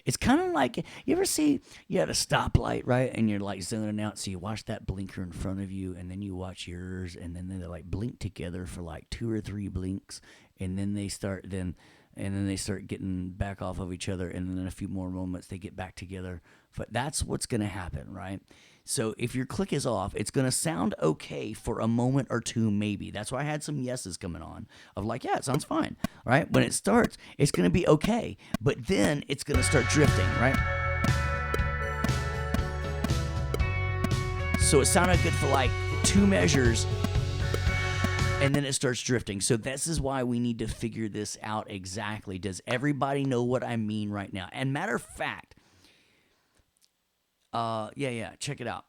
It's kind of like, you ever see, you had a stoplight, right? And you're like zoning out, so you watch that blinker in front of you, and then you watch yours, and then they like blink together for like 2 or 3 blinks, and then they start getting back off of each other, and then in a few more moments they get back together. But that's what's going to happen, right? So if your click is off, it's going to sound okay for a moment or two, maybe. That's why I had some yeses coming on of like, yeah, it sounds fine, right? When it starts, it's going to be okay, but then it's going to start drifting, right? So it sounded good for like 2 measures, and then it starts drifting. So this is why we need to figure this out exactly. Does everybody know what I mean right now? And matter of fact, check it out.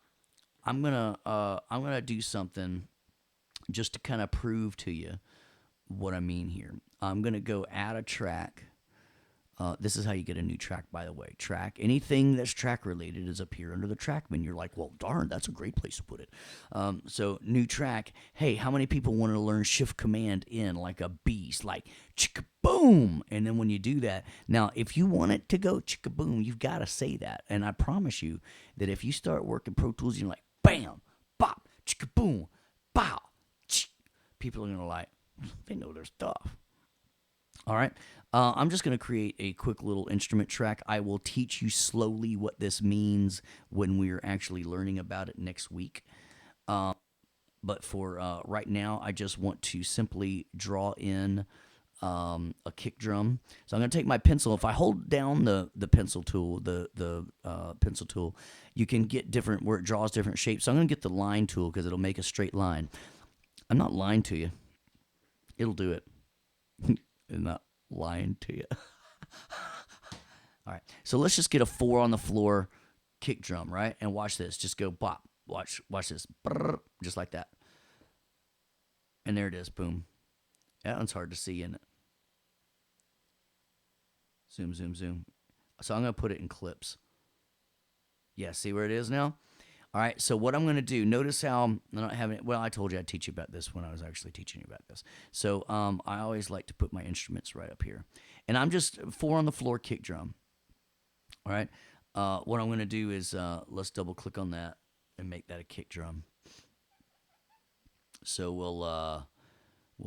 I'm gonna do something just to kind of prove to you what I mean here. I'm gonna go add a track. This is how you get a new track, by the way. Track, anything that's track related is up here under the track menu. You're like, well, darn, that's a great place to put it. So new track. Hey, how many people want to learn Shift Command in like a beast, like chicka boom? And then when you do that, now if you want it to go chicka boom, you've got to say that. And I promise you that if you start working Pro Tools, you're like, bam, bop, chicka boom, bow. People are gonna like, they know their stuff. All right. I'm just going to create a quick little instrument track. I will teach you slowly what this means when we're actually learning about it next week. But for right now, I just want to simply draw in a kick drum. So I'm going to take my pencil. If I hold down the pencil tool, the pencil tool, you can get different, where it draws different shapes. So I'm going to get the line tool because it'll make a straight line. I'm not lying to you. It'll do it. I'm not lying to you. All right. So let's just get a 4 on the floor kick drum, right? And watch this. Just go bop. Watch this. Brrr, just like that. And there it is. Boom. That one's hard to see, isn't it? Zoom, zoom, zoom. So I'm going to put it in clips. Yeah, see where it is now? All right, so what I'm going to do, notice how I'm not having it. Well, I told you I'd teach you about this when I was actually teaching you about this. So I always like to put my instruments right up here. And I'm just 4 on the floor kick drum. All right, what I'm going to do is let's double click on that and make that a kick drum. So we'll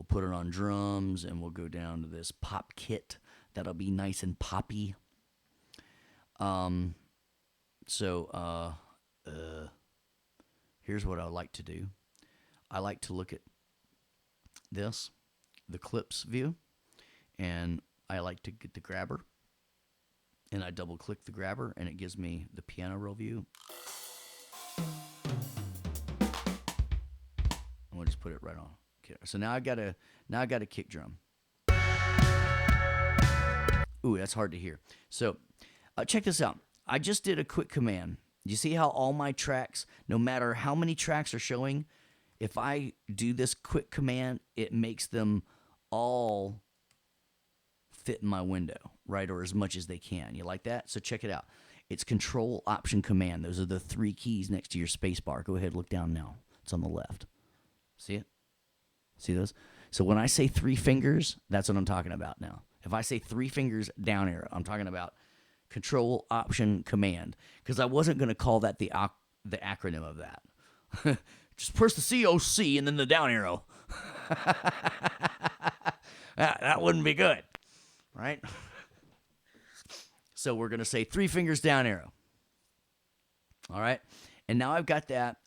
put it on drums and we'll go down to this pop kit. That'll be nice and poppy. Here's what I like to do. I like to look at this, the clips view, and I like to get the grabber, and I double click the grabber, and it gives me the piano roll view. I'm gonna just put it right on. Okay. So now I got a kick drum. Ooh, that's hard to hear. So check this out. I just did a quick command. You see how all my tracks, no matter how many tracks are showing, if I do this quick command, it makes them all fit in my window, right? Or as much as they can. You like that? So check it out. It's Control, Option, Command. Those are the 3 keys next to your space bar. Go ahead, look down now. It's on the left. See it? See those? So when I say 3 fingers, that's what I'm talking about now. If I say 3 fingers down arrow, I'm talking about Control, Option, Command, because I wasn't going to call that the acronym of that. Just press the COC and then the down arrow. that wouldn't be good, right? So we're going to say 3 fingers down arrow. All right, and now I've got that.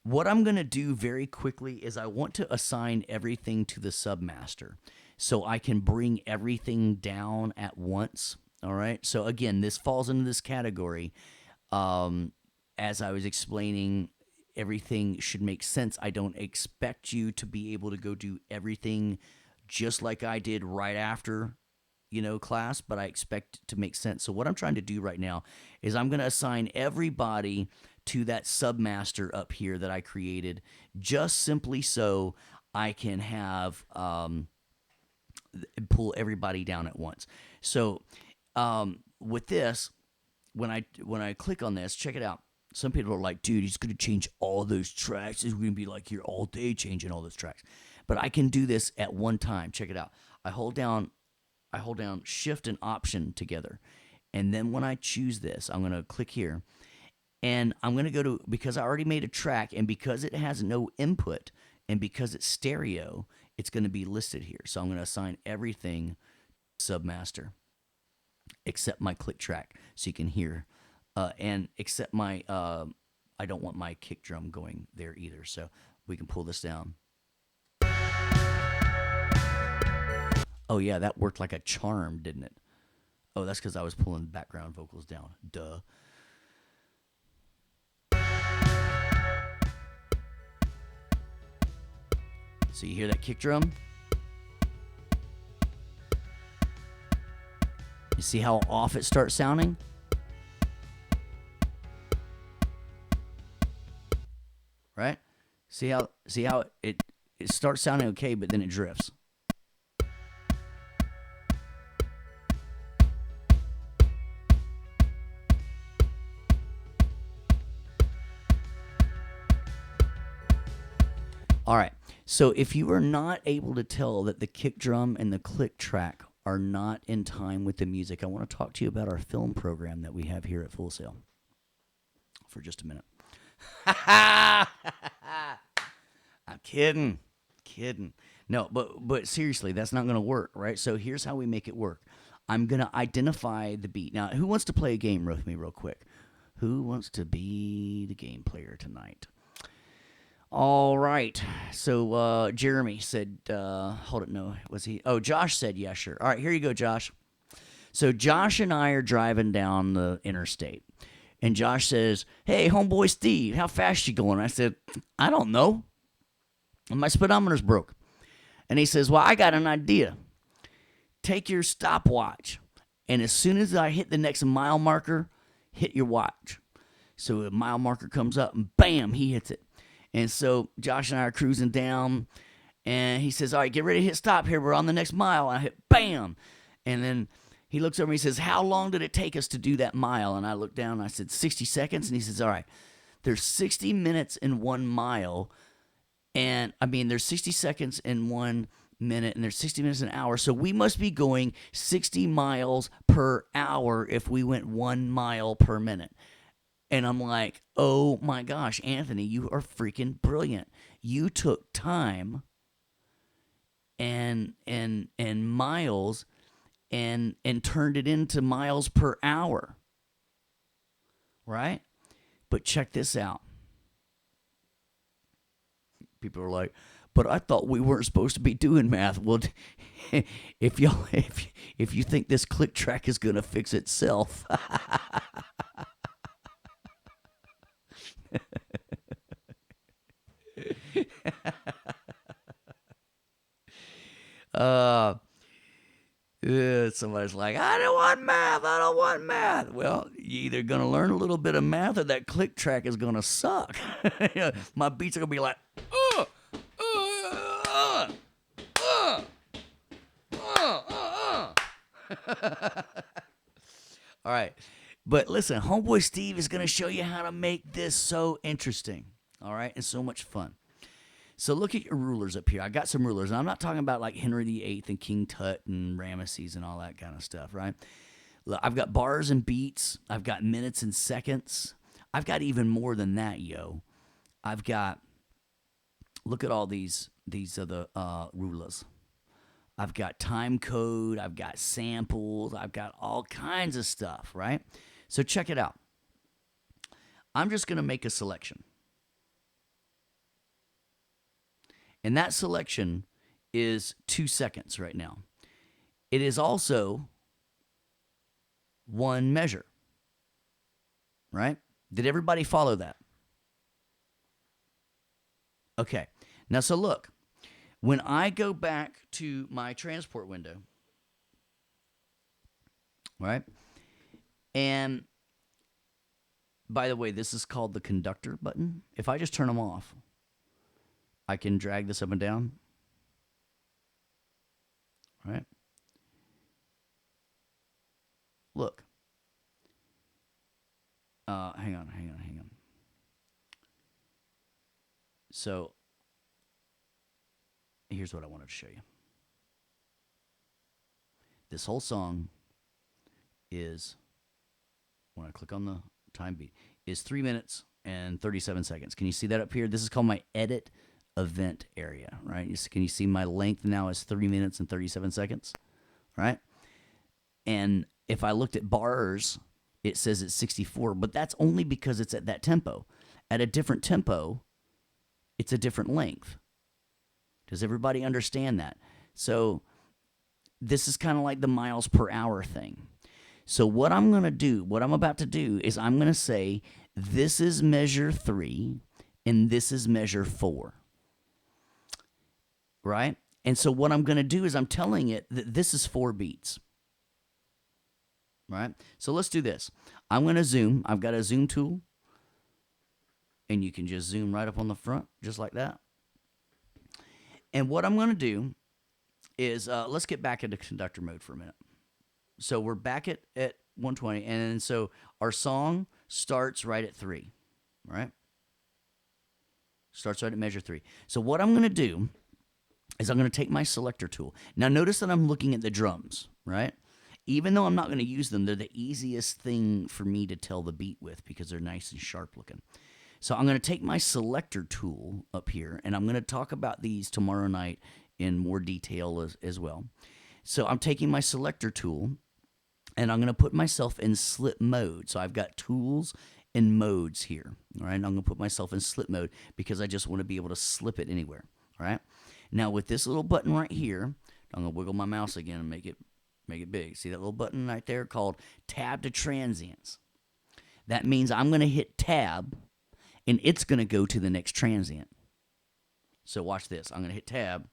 What I'm going to do very quickly is I want to assign everything to the submaster so I can bring everything down at once. All right. So again, this falls into this category. As I was explaining, everything should make sense. I don't expect you to be able to go do everything just like I did right after, class, but I expect it to make sense. So what I'm trying to do right now is I'm going to assign everybody to that submaster up here that I created, just simply so I can have pull everybody down at once. So with this, when I click on this, check it out. Some people are like, dude, he's going to change all those tracks. He's going to be like here all day changing all those tracks. But I can do this at one time. Check it out. I hold down Shift and Option together. And then when I choose this, I'm going to click here. And I'm going to go to, because I already made a track, and because it has no input, and because it's stereo, it's going to be listed here. So I'm going to assign everything submaster, except my click track, so you can hear, and except my, I I don't want my kick drum going there either. So we can pull this down. Oh, yeah, that worked like a charm, didn't it? Oh, that's because I was pulling background vocals down. Duh. So you hear that kick drum? You see how off it starts sounding? Right? See how it starts sounding okay, but then it drifts. All right. So if you are not able to tell that the kick drum and the click track are not in time with the music, I want to talk to you about our film program that we have here at Full Sail for just a minute. I'm kidding. No, but seriously, that's not going to work, right? So here's how we make it work. I'm going to identify the beat. Now, who wants to play a game with me real quick? Who wants to be the game player tonight? All right. So Jeremy said, hold it, no, was he? Oh, Josh said, yeah, sure. All right, here you go, Josh. So Josh and I are driving down the interstate. And Josh says, hey, homeboy Steve, how fast you going? I said, I don't know. My speedometer's broke. And he says, well, I got an idea. Take your stopwatch. And as soon as I hit the next mile marker, hit your watch. So a mile marker comes up and bam, he hits it. And so Josh and I are cruising down, and he says, all right, get ready to hit stop here. We're on the next mile. And I hit bam. And then he looks over and he says, how long did it take us to do that mile? And I looked down and I said, 60 seconds. And he says, all right, there's 60 minutes in 1 mile. And I mean, there's 60 seconds in 1 minute, and there's 60 minutes an hour. So we must be going 60 miles per hour if we went 1 mile per minute. And I'm like, oh my gosh, Anthony, you are freaking brilliant. You took time and miles and turned it into miles per hour. Right? But check this out. People are like, but I thought we weren't supposed to be doing math. Well, if you think this click track is going to fix itself, somebody's like, I don't want math. Well, you're either going to learn a little bit of math or that click track is going to suck. My beats are going to be like, All right. But listen, Homeboy Steve is going to show you how to make this so interesting. All right. And so much fun. So look at your rulers up here. I got some rulers. And I'm not talking about like Henry VIII and King Tut and Ramesses and all that kind of stuff, right? Look, I've got bars and beats. I've got minutes and seconds. I've got even more than that, yo. I've got, look at all these other rulers. I've got time code. I've got samples. I've got all kinds of stuff, right? So check it out. I'm just going to make a selection. And that selection is 2 seconds right now. It is also 1 measure, right? Did everybody follow that? Okay. Now, so look. When I go back to my transport window, right? And by the way, this is called the conductor button. If I just turn them off, I can drag this up and down, right? Look. Hang on. So here's what I wanted to show you. This whole song is, when I click on the time beat, is 3 minutes and 37 seconds. Can you see that up here? This is called my edit event area, right? Can you see my length now is 3 minutes and 37 seconds, right? And if I looked at bars, it says it's 64, but that's only because it's at that tempo. at a different tempo, it's a different length. Does everybody understand that? So this is kind of like the miles per hour thing. So what I'm going to do, what I'm about to do is I'm going to say this is measure 3 and this is measure 4. Right? And so what I'm going to do is I'm telling it that this is 4 beats. Right? So let's do this. I'm going to zoom. I've got a zoom tool. And you can just zoom right up on the front, just like that. And what I'm going to do is, let's get back into conductor mode for a minute. So we're back at 120. And so our song starts right at 3. Right? Starts right at measure 3. So what I'm going to do is I'm going to take my selector tool. Now notice that I'm looking at the drums, right? Even though I'm not going to use them, they're the easiest thing for me to tell the beat with because they're nice and sharp looking. So I'm going to take my selector tool up here, and I'm going to talk about these tomorrow night in more detail as well. So I'm taking my selector tool, and I'm going to put myself in slip mode. So I've got tools and modes here, all right? And I'm going to put myself in slip mode because I just want to be able to slip it anywhere, all right? Now with this little button right here, I'm going to wiggle my mouse again and make it big. See that little button right there called tab to transients? That means I'm going to hit tab, and it's going to go to the next transient. So watch this. I'm going to hit tab,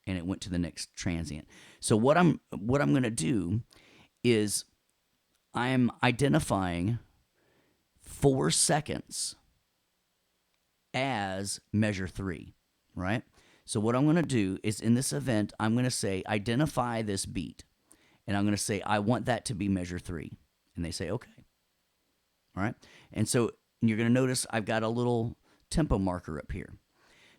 and it went to the next transient. So what I'm going to do is I'm identifying 4 seconds as measure 3, right? So what I'm going to do is in this event, I'm going to say identify this beat, and I'm going to say I want that to be measure 3, and they say okay. All right, and so you're going to notice I've got a little tempo marker up here.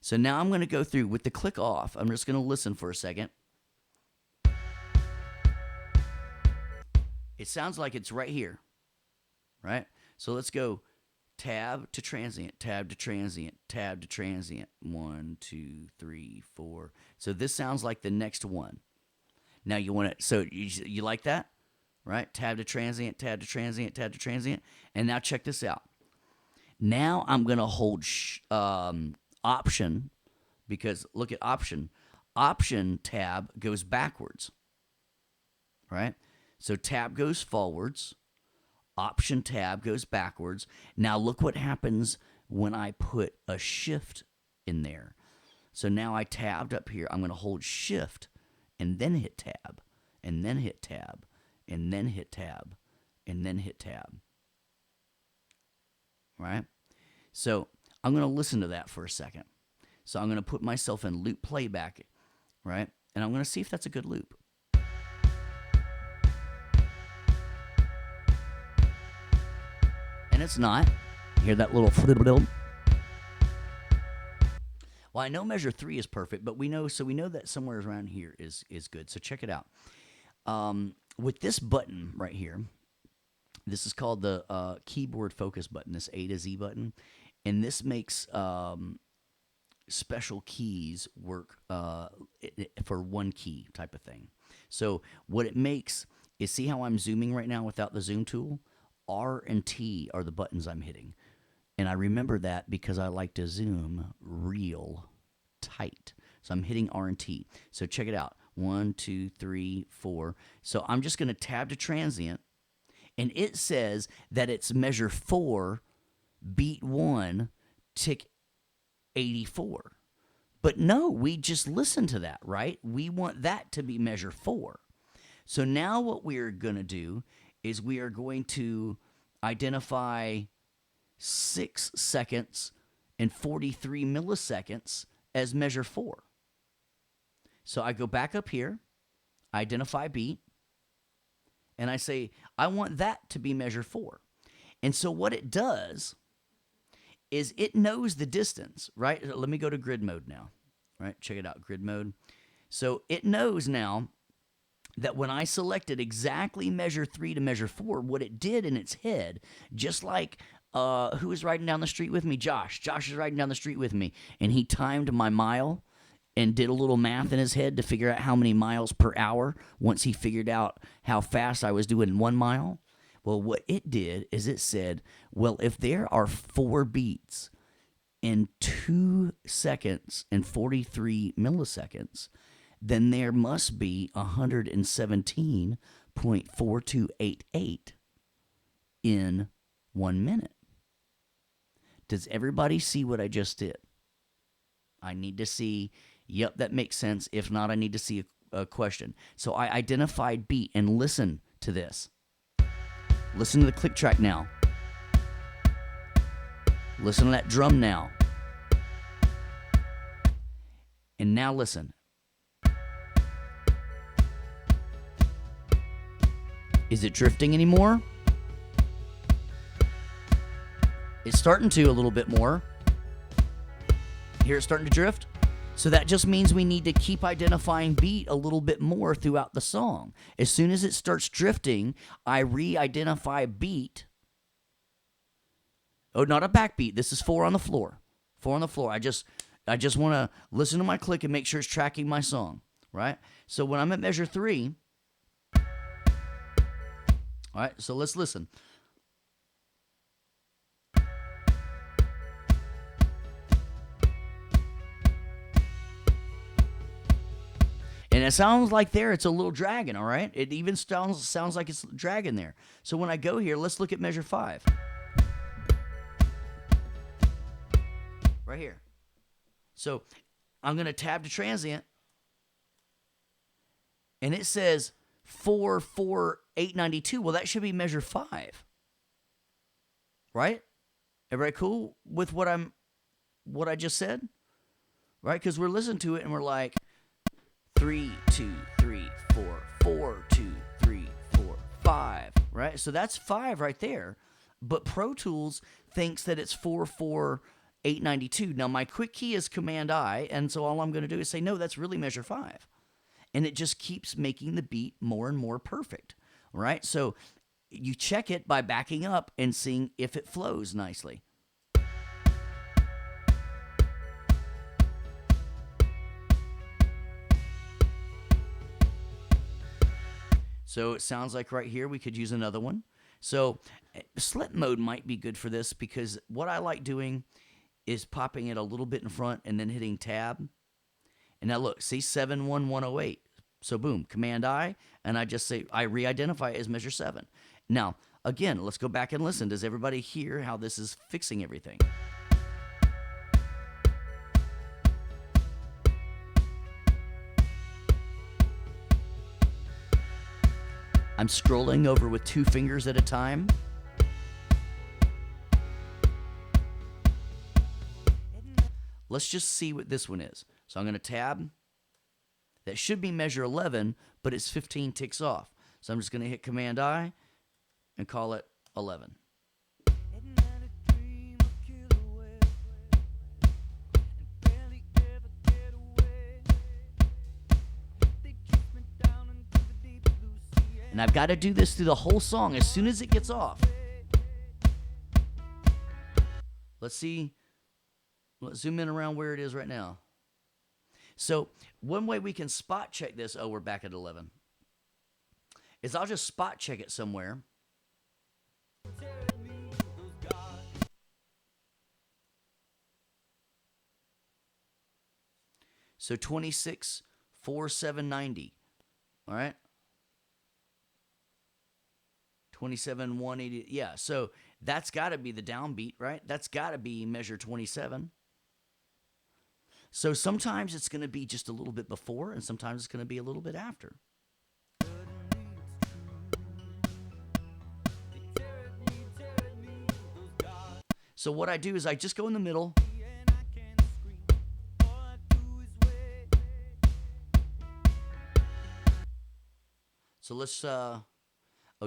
So now I'm going to go through with the click off. I'm just going to listen for a second. It sounds like it's right here, right? So let's go tab to transient, tab to transient, tab to transient. 1, 2, 3, 4. So this sounds like the next one. Now you want it. So you like that, right? Tab to transient, tab to transient, tab to transient. And now check this out. Now I'm going to hold option, because look at option. Option tab goes backwards, right? So tab goes forwards. Option tab goes backwards. Now look what happens when I put a shift in there. So now I tabbed up here. I'm going to hold shift and then hit tab, and then hit tab, and then hit tab, and then hit tab. Right? So I'm going to listen to that for a second. So I'm going to put myself in loop playback, right? And I'm going to see if that's a good loop. And it's not. Hear that little flip? Well, I know measure 3 is perfect, but we know that somewhere around here is good. So check it out. With this button right here, this is called the keyboard focus button, this A to Z button, and this makes special keys work for one key type of thing. So what it makes is, see how I'm zooming right now without the zoom tool? R and T are the buttons I'm hitting. And I remember that because I like to zoom real tight. So I'm hitting R and T. So check it out. 1, 2, 3, 4. So I'm just going to tab to transient, and it says that it's measure 4, beat 1, tick 84. But no, we just listened to that, right? We want that to be measure 4. So now what we're going to do is we are going to identify 6 seconds and 43 milliseconds as measure 4. So I go back up here, identify beat, and I say, I want that to be measure 4. And so what it does is it knows the distance, right? Let me go to grid mode now, right? Check it out, grid mode. So it knows now that when I selected exactly measure 3 to measure 4, what it did in its head, just like who was riding down the street with me? Josh. Josh is riding down the street with me, and he timed my mile and did a little math in his head to figure out how many miles per hour once he figured out how fast I was doing 1 mile. Well, what it did is it said, well, if there are 4 beats in 2 seconds and 43 milliseconds, then there must be 117.4288 in 1 minute. Does everybody see what I just did? I need to see, yep, that makes sense. If not, I need to see a question. So I identified beat, and listen to this. Listen to the click track now. Listen to that drum now. And now listen. Is it drifting anymore? It's starting to a little bit more. Hear it starting to drift? So that just means we need to keep identifying beat a little bit more throughout the song. As soon as it starts drifting, I re-identify beat. Oh, not a backbeat. This is 4 on the floor. 4 on the floor. I just want to listen to my click and make sure it's tracking my song, right? So when I'm at measure 3, all right, so let's listen. And it sounds like there it's a little dragging, all right? It even sounds like it's dragging there. So when I go here, let's look at measure 5. Right here. So I'm going to tab to transient. And it says 44892. Well, that should be measure 5. Right? Everybody cool with what I just said? Right? Because we're listening to it and we're like 3, 2, 3, 4, 4, 2, 3, 4, 5. Right? So that's 5 right there. But Pro Tools thinks that it's 44892. Now my quick key is Command I, and so all I'm going to do is say, no, that's really measure 5. And it just keeps making the beat more and more perfect. Right? So you check it by backing up and seeing if it flows nicely. So it sounds like right here we could use another one. So slip mode might be good for this, because what I like doing is popping it a little bit in front and then hitting tab. And now look, see 71108. So boom, Command I, and I just say, I re-identify it as measure 7. Now, again, let's go back and listen. Does everybody hear how this is fixing everything? I'm scrolling over with 2 fingers at a time. Let's just see what this one is. So I'm going to tab. That should be measure 11, but it's 15 ticks off. So I'm just going to hit Command I and call it 11. And I've got to do this through the whole song as soon as it gets off. Let's see. Let's zoom in around where it is right now. So one way we can spot check this, oh, we're back at 11, is I'll just spot check it somewhere. So 26, 4, 7, 90. All right. 27, 180. Yeah, so that's got to be the downbeat, right? That's got to be measure 27. So sometimes it's going to be just a little bit before, and sometimes it's going to be a little bit after. So what I do is I just go in the middle. So let's oh,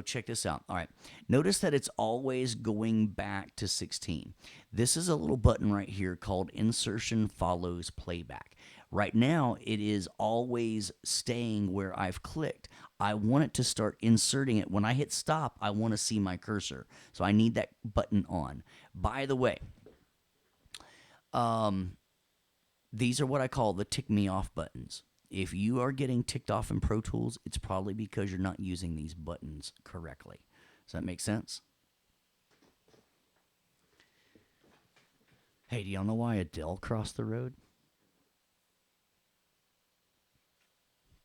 check this out. All right. Notice that it's always going back to 16. This is a little button right here called Insertion Follows Playback. Right now, it is always staying where I've clicked. I want it to start inserting it. When I hit stop, I want to see my cursor. So I need that button on. By the way, these are what I call the tick me off buttons. If you are getting ticked off in Pro Tools, it's probably because you're not using these buttons correctly. Does that make sense? Hey, do y'all know why Adele crossed the road?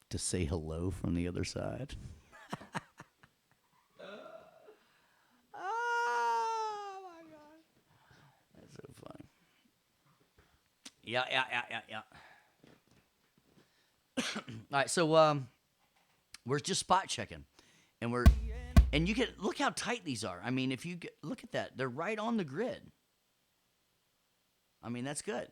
To say hello from the other side. Oh my god. That's so funny. Yeah. All right, so we're just spot checking. And you can look how tight these are. I mean, if you look at that, they're right on the grid. I mean, that's good.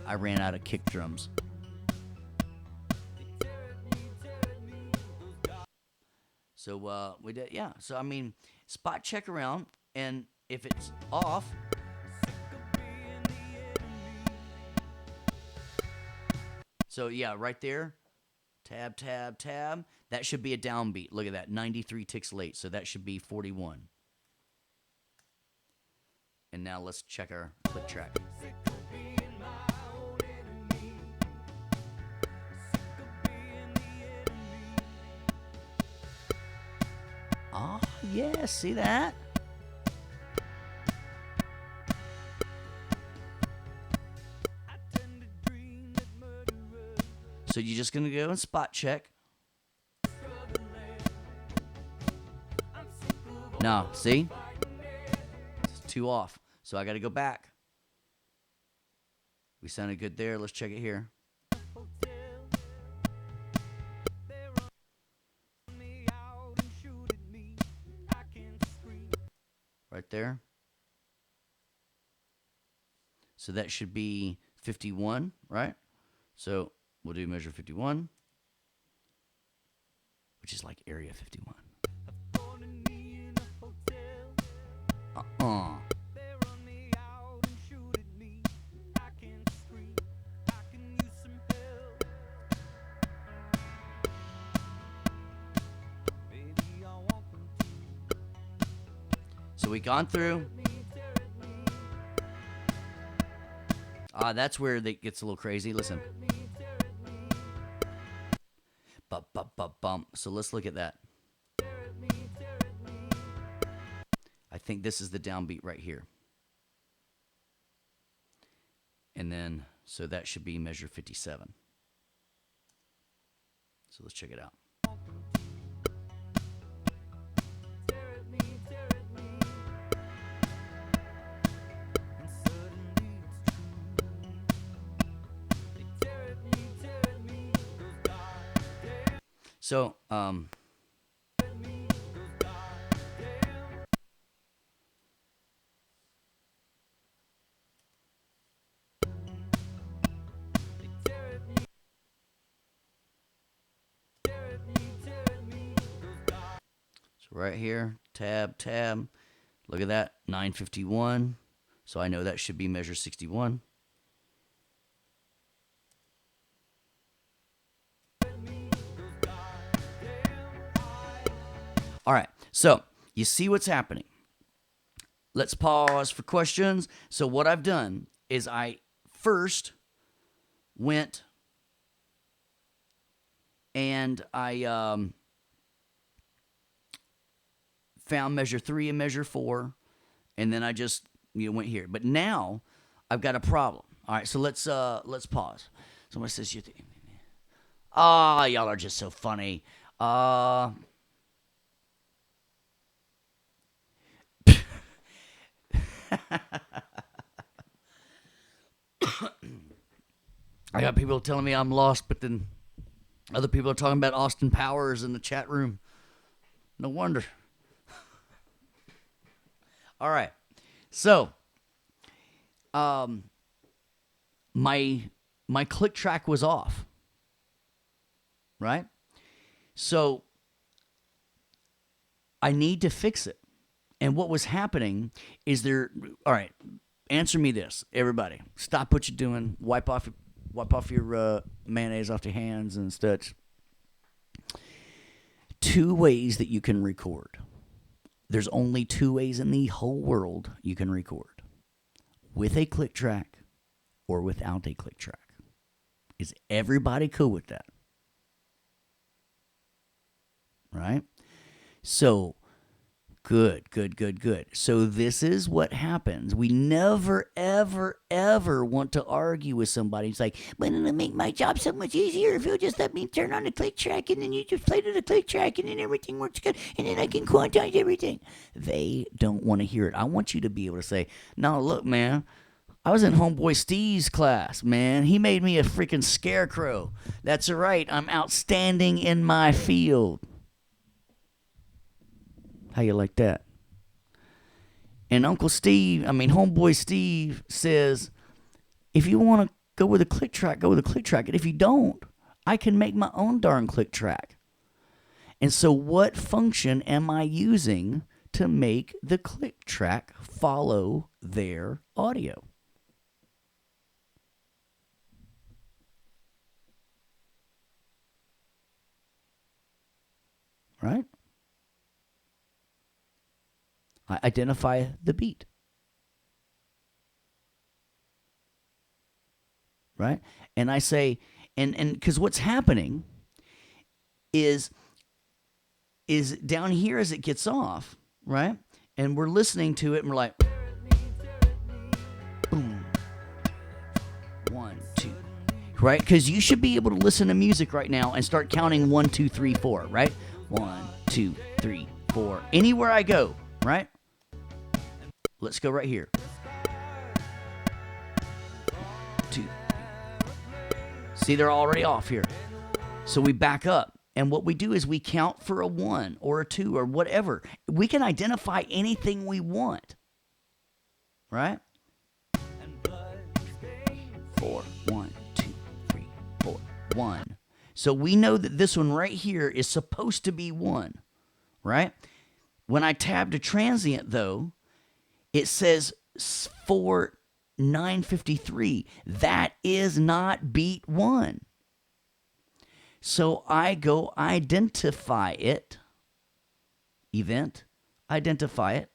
I ran out of kick drums. So we did, yeah. So I mean, spot check around, and if it's off, so yeah, right there, tab, tab, tab. That should be a downbeat. Look at that, 93 ticks late. So that should be 41. And now let's check our click track. Oh, yeah, see that? So you're just going to go and spot check. No, see? It's 2 off. So I got to go back. We sounded good there. Let's check it here. Right there. So that should be 51, right? So we'll do measure 51, which is like area 51. So we gone through. That's where it gets a little crazy. Listen. Bump. So let's look at that. I think this is the downbeat right here. And then, so that should be measure 57. So let's check it out. So, right here, tab. Look at that, 951. So I know that should be measure 61. All right, so you see what's happening. Let's pause for questions. So what I've done is I first went and I found measure 3 and measure 4, and then I just went here. But now I've got a problem. All right, so let's pause. Someone says y'all are just so funny. I got people telling me I'm lost, but then other people are talking about Austin Powers in the chat room. No wonder. All right. So, my click track was off. Right? So, I need to fix it. And what was happening is all right, answer me this, everybody. Stop what you're doing. Wipe off your mayonnaise off your hands and such. 2 ways that you can record. There's only 2 ways in the whole world you can record. With a click track or without a click track. Is everybody cool with that? right? So good, good, good, good. So this is what happens. We never, ever, ever want to argue with somebody. It's like, but it'll make my job so much easier if you'll just let me turn on the click track and then you just play to the click track and then everything works good and then I can quantize everything. They don't want to hear it. I want you to be able to say, no, look, man, I was in Homeboy Steve's class, man. He made me a freaking scarecrow. That's right. I'm outstanding in my field. How you like that? And Homeboy Steve says, if you want to go with a click track, go with a click track. And if you don't, I can make my own darn click track. And so what function am I using to make the click track follow their audio? Right? I identify the beat. Right? And I say, and because what's happening is down here as it gets off, right? And we're listening to it and we're like, boom, 1, 2, right? Because you should be able to listen to music right now and start counting 1, 2, 3, 4, right? 1, 2, 3, 4. Anywhere I go, right? Let's go right here. 2. See, they're already off here. So we back up. And what we do is we count for a 1 or a 2 or whatever. We can identify anything we want. Right? 4, 1, 2, 3, 4, 1. So we know that this one right here is supposed to be 1. Right? When I tab to transient, though, it says 4, 953. That is not beat 1. So I go identify it, event, identify it,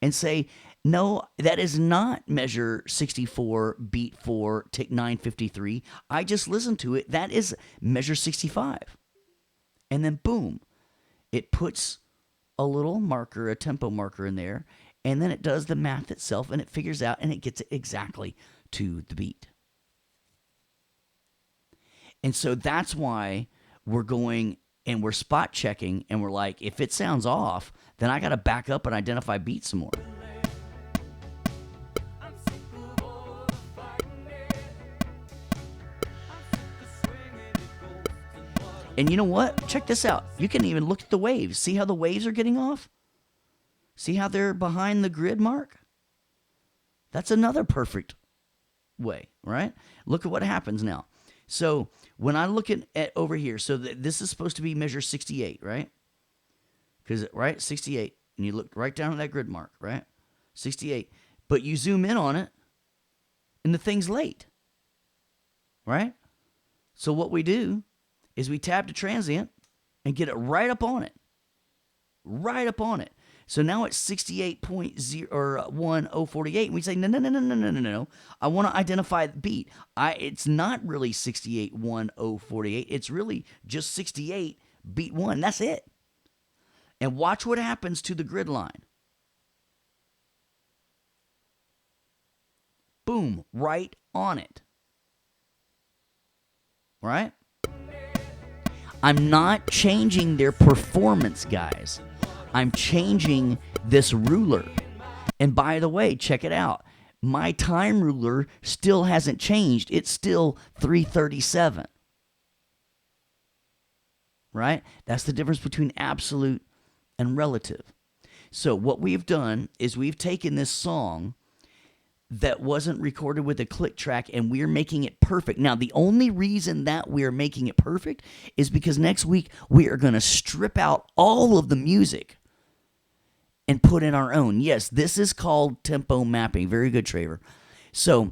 and say, no, that is not measure 64, beat 4, tick 953. I just listened to it. That is measure 65. And then boom, it puts a little marker, a tempo marker in there, and then it does the math itself, and it figures out, and it gets it exactly to the beat. And so that's why we're going and we're spot checking, and we're like, if it sounds off, then I got to back up and identify beats some more. And you know what? Check this out. You can even look at the waves. See how the waves are getting off? See how they're behind the grid mark? That's another perfect way, right? Look at what happens now. So when I look at over here, so this is supposed to be measure 68, right? Because, right, 68. And you look right down at that grid mark, right? 68. But you zoom in on it, and the thing's late, right? So what we do is we tab to transient and get it right up on it. Right up on it. So now it's 68.0 or 1048. And we say, no. I want to identify the beat. It's not really 68.1048. It's really just 68 beat 1. That's it. And watch what happens to the grid line. Boom, right on it. Right? I'm not changing their performance, guys. I'm changing this ruler. And by the way, check it out. My time ruler still hasn't changed. It's still 337. Right? That's the difference between absolute and relative. So what we've done is we've taken this song that wasn't recorded with a click track, and we're making it perfect. Now, the only reason that we're making it perfect is because next week we are going to strip out all of the music and put in our own. Yes, this is called tempo mapping. Very good, Traver. So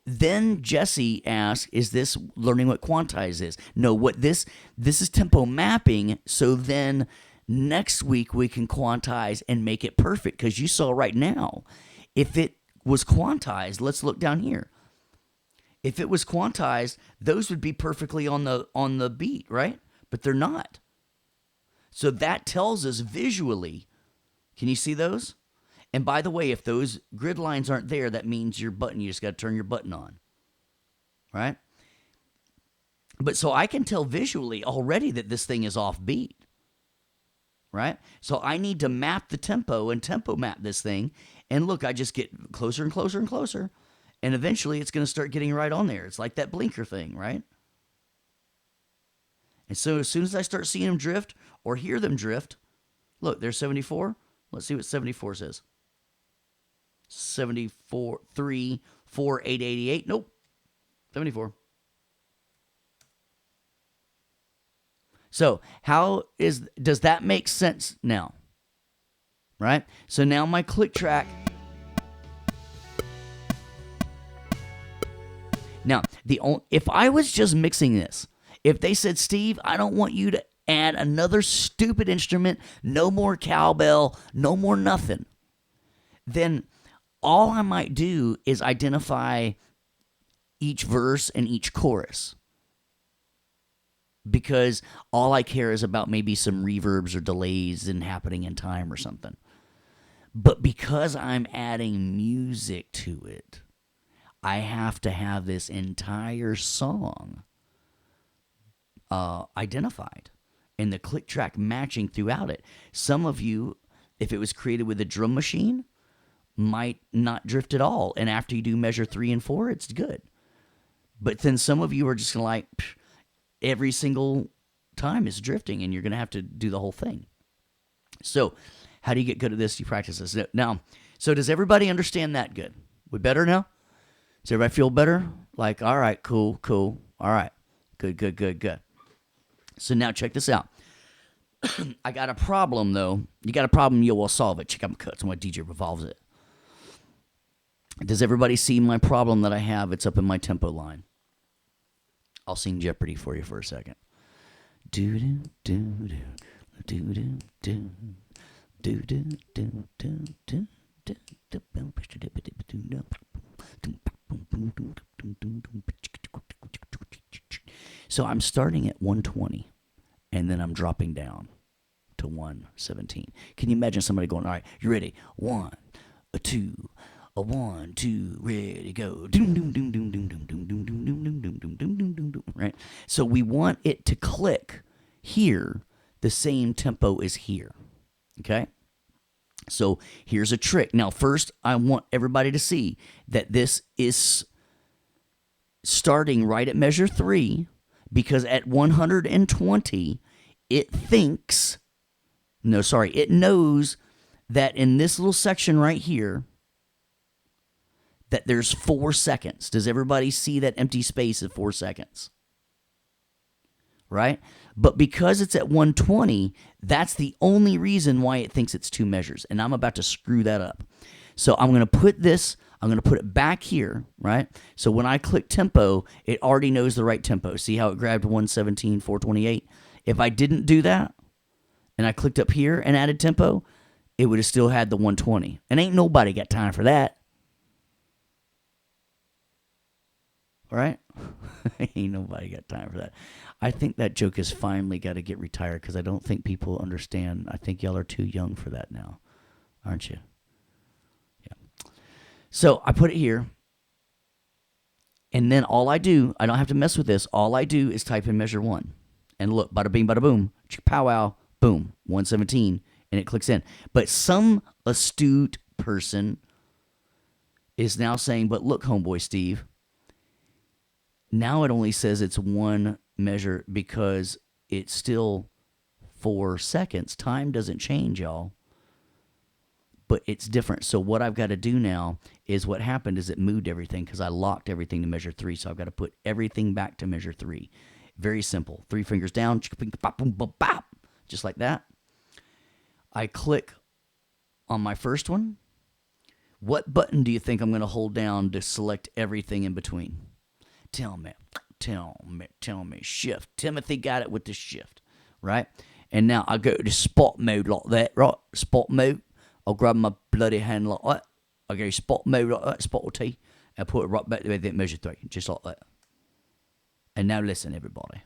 then Jesse asks, is this learning what quantize is? No, what this is tempo mapping. So then next week we can quantize and make it perfect, because you saw right now, if it was quantized, let's look down here. If it was quantized, those would be perfectly on the beat, right? but they're not. So that tells us visually. Can you see those? And by the way, if those grid lines aren't there, that means your button, you just got to turn your button on, right? But so I can tell visually already that this thing is off beat, right? So I need to map the tempo and tempo map this thing. And look, I just get closer and closer and closer. And eventually it's going to start getting right on there. It's like that blinker thing, right? And so as soon as I start seeing them drift or hear them drift, look, there's 74. Let's see what 74 says. 74, 3, 4, 8, 88. Nope. 74. So does that make sense now? Right? So now my click track. Now, if I was just mixing this, if they said, Steve, I don't want you to add another stupid instrument, no more cowbell, no more nothing, then all I might do is identify each verse and each chorus. Because all I care is about maybe some reverbs or delays and happening in time or something. But because I'm adding music to it, I have to have this entire song identified and the click track matching throughout it. Some of you, if it was created with a drum machine, might not drift at all. And after you do measure 3 and 4, it's good. But then some of you are just going to every single time is drifting, and you're going to have to do the whole thing. So how do you get good at this? You practice this. Now, so does everybody understand that good? We better now? Does everybody feel better? Like, all right, cool. All right, good. So now check this out. I got a problem, though. You got a problem, you will solve it. Check out my cuts and what DJ revolves it. Does everybody see my problem that I have? It's up in my tempo line. I'll sing Jeopardy for you for a second. Do do do do do do do do do do do. So I'm starting at 120, and then I'm dropping down to 117. Can you imagine somebody going, all right, you ready? 1, 2, 1, 2, ready, go. Right? So we want it to click here the same tempo as here. Okay? So here's a trick. Now, first, I want everybody to see that this is starting right at measure 3, because at 120, it knows that in this little section right here, that there's 4 seconds. Does everybody see that empty space of 4 seconds? Right? But because it's at 120, that's the only reason why it thinks it's 2 measures. And I'm about to screw that up. So I'm going to put it back here, right? So when I click tempo, it already knows the right tempo. See how it grabbed 117, 428? If I didn't do that, and I clicked up here and added tempo, it would have still had the 120. And ain't nobody got time for that. All right? Ain't nobody got time for that. I think that joke has finally got to get retired, because I don't think people understand. I think y'all are too young for that now, aren't you? Yeah. So I put it here, and then all I do, I don't have to mess with this. All I do is type in measure 1. And look, bada bing, bada boom, pow-wow, boom, 117, and it clicks in. But some astute person is now saying, but look, homeboy Steve, now it only says it's 1 measure because it's still 4 seconds. Time doesn't change, y'all. But it's different. So what I've got to do now is, what happened is it moved everything because I locked everything to measure 3. So I've got to put everything back to measure 3. Very simple. 3 fingers down, just like that. I click on my first one. What button do you think I'm going to hold down to select everything in between? Tell me. Shift. Timothy got it with the shift, right? And now I go to spot mode like that, right? Spot mode. I'll grab my bloody hand like that. I go spot mode like that, spot T, and put it right back to the measure 3, just like that. And now listen, everybody.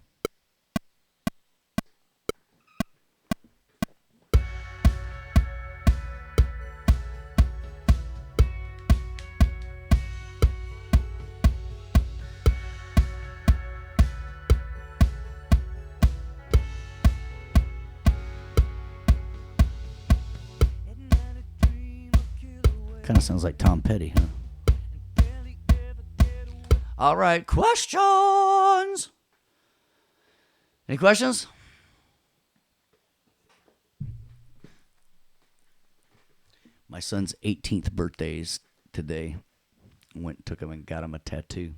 Kind of sounds like Tom Petty, huh? All right, questions. Any questions? My son's 18th birthday is today. Took him and got him a tattoo.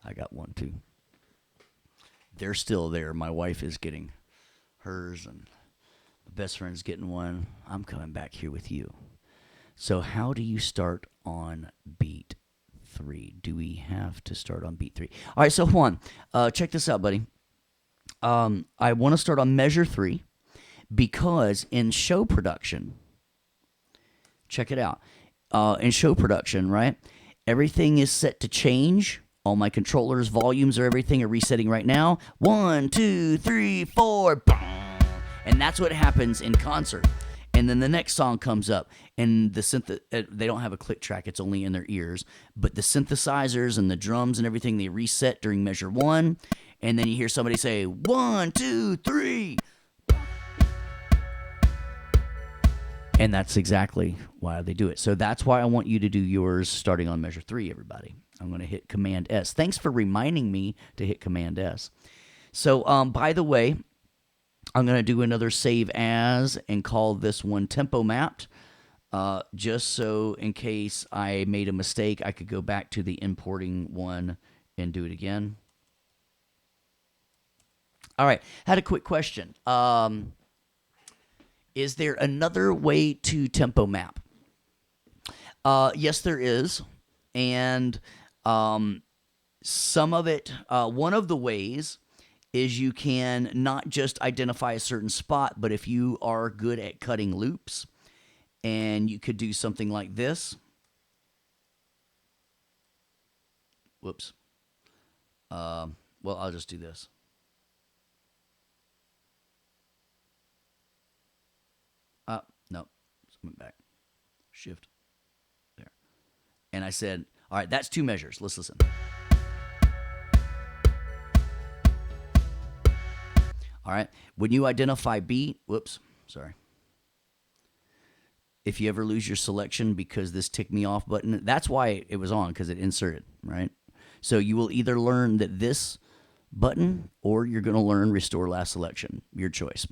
I got one too. They're still there. My wife is getting hers, and my best friend's getting one. I'm coming back here with you. So how do you start on beat 3? Do we have to start on beat 3? All right, so Juan, check this out, buddy. I want to start on measure 3 because in show production, check it out. In show production, right, everything is set to change. All my controllers, volumes, or everything are resetting right now. 1, 2, 3, 4, and that's what happens in concert. And then the next song comes up, and they don't have a click track; it's only in their ears. But the synthesizers and the drums and everything, they reset during measure 1, and then you hear somebody say 1, 2, 3, and that's exactly why they do it. So that's why I want you to do yours starting on measure 3. Everybody, I'm going to hit Command S. Thanks for reminding me to hit Command S. So, by the way, I'm going to do another save as and call this one tempo mapped, just so in case I made a mistake, I could go back to the importing one and do it again. All right, had a quick question. Is there another way to tempo map? Yes, there is. And some of it, one of the ways is you can not just identify a certain spot, but if you are good at cutting loops, and you could do something like this. Whoops. Well, I'll just do this. No, went back. Shift. There. And I said, all right, that's 2 measures. Let's listen. All right. When you identify beat, whoops, sorry. If you ever lose your selection because this tick me off button, that's why it was on, because it inserted, right? So you will either learn that this button or you're going to learn restore last selection. Your choice.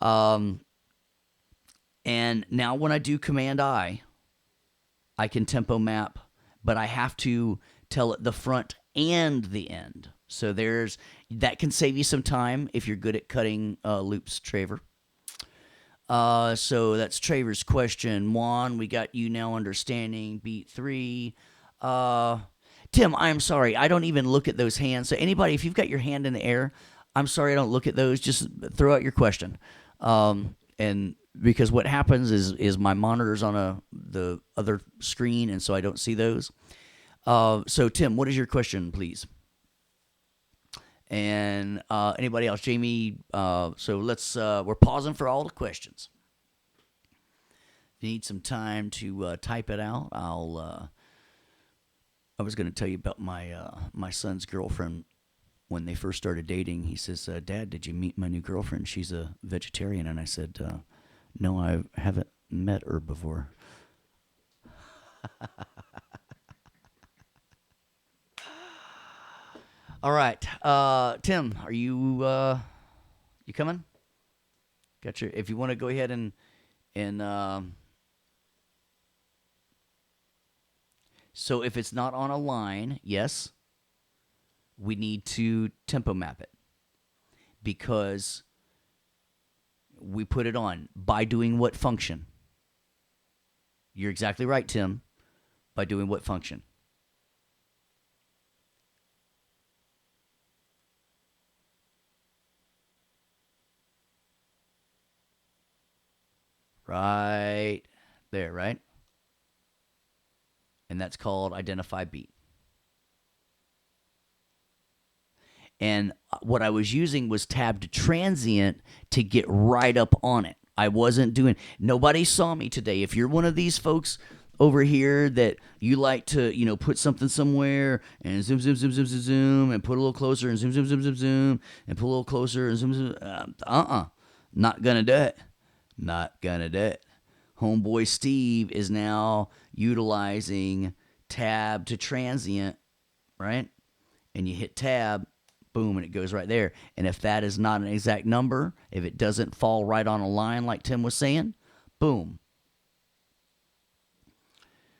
And now when I do Command I can tempo map, but I have to tell it the front and the end. So that can save you some time if you're good at cutting loops, Traver. So that's Traver's question. Juan, we got you now understanding beat 3. Tim, I'm sorry. I don't even look at those hands. So anybody, if you've got your hand in the air, I'm sorry I don't look at those. Just throw out your question. And because what happens is my monitor's on the other screen, and so I don't see those. So Tim, what is your question, please? And anybody else? Jamie, so let's, we're pausing for all the questions. If you need some time to type it out, I was going to tell you about my son's girlfriend. When they first started dating, he says, Dad, did you meet my new girlfriend? She's a vegetarian. And I said, no, I haven't met her before. All right. Tim, are you coming? Got your, if you want to go ahead and so if it's not on a line, yes, we need to tempo map it because we put it on by doing what function? You're exactly right, Tim. By doing what function? Right there, right? And that's called identify beat. And what I was using was tab to transient to get right up on it. I wasn't doing, nobody saw me today. If you're one of these folks over here that you like to, put something somewhere and zoom, zoom, zoom, zoom, zoom, zoom, and put a little closer and zoom, zoom, zoom, zoom, zoom, and put a little closer and zoom, zoom, not gonna do it. Not gonna do it. Homeboy Steve is now utilizing tab to transient, right? And you hit tab, boom, and it goes right there. And if that is not an exact number, if it doesn't fall right on a line like Tim was saying, boom.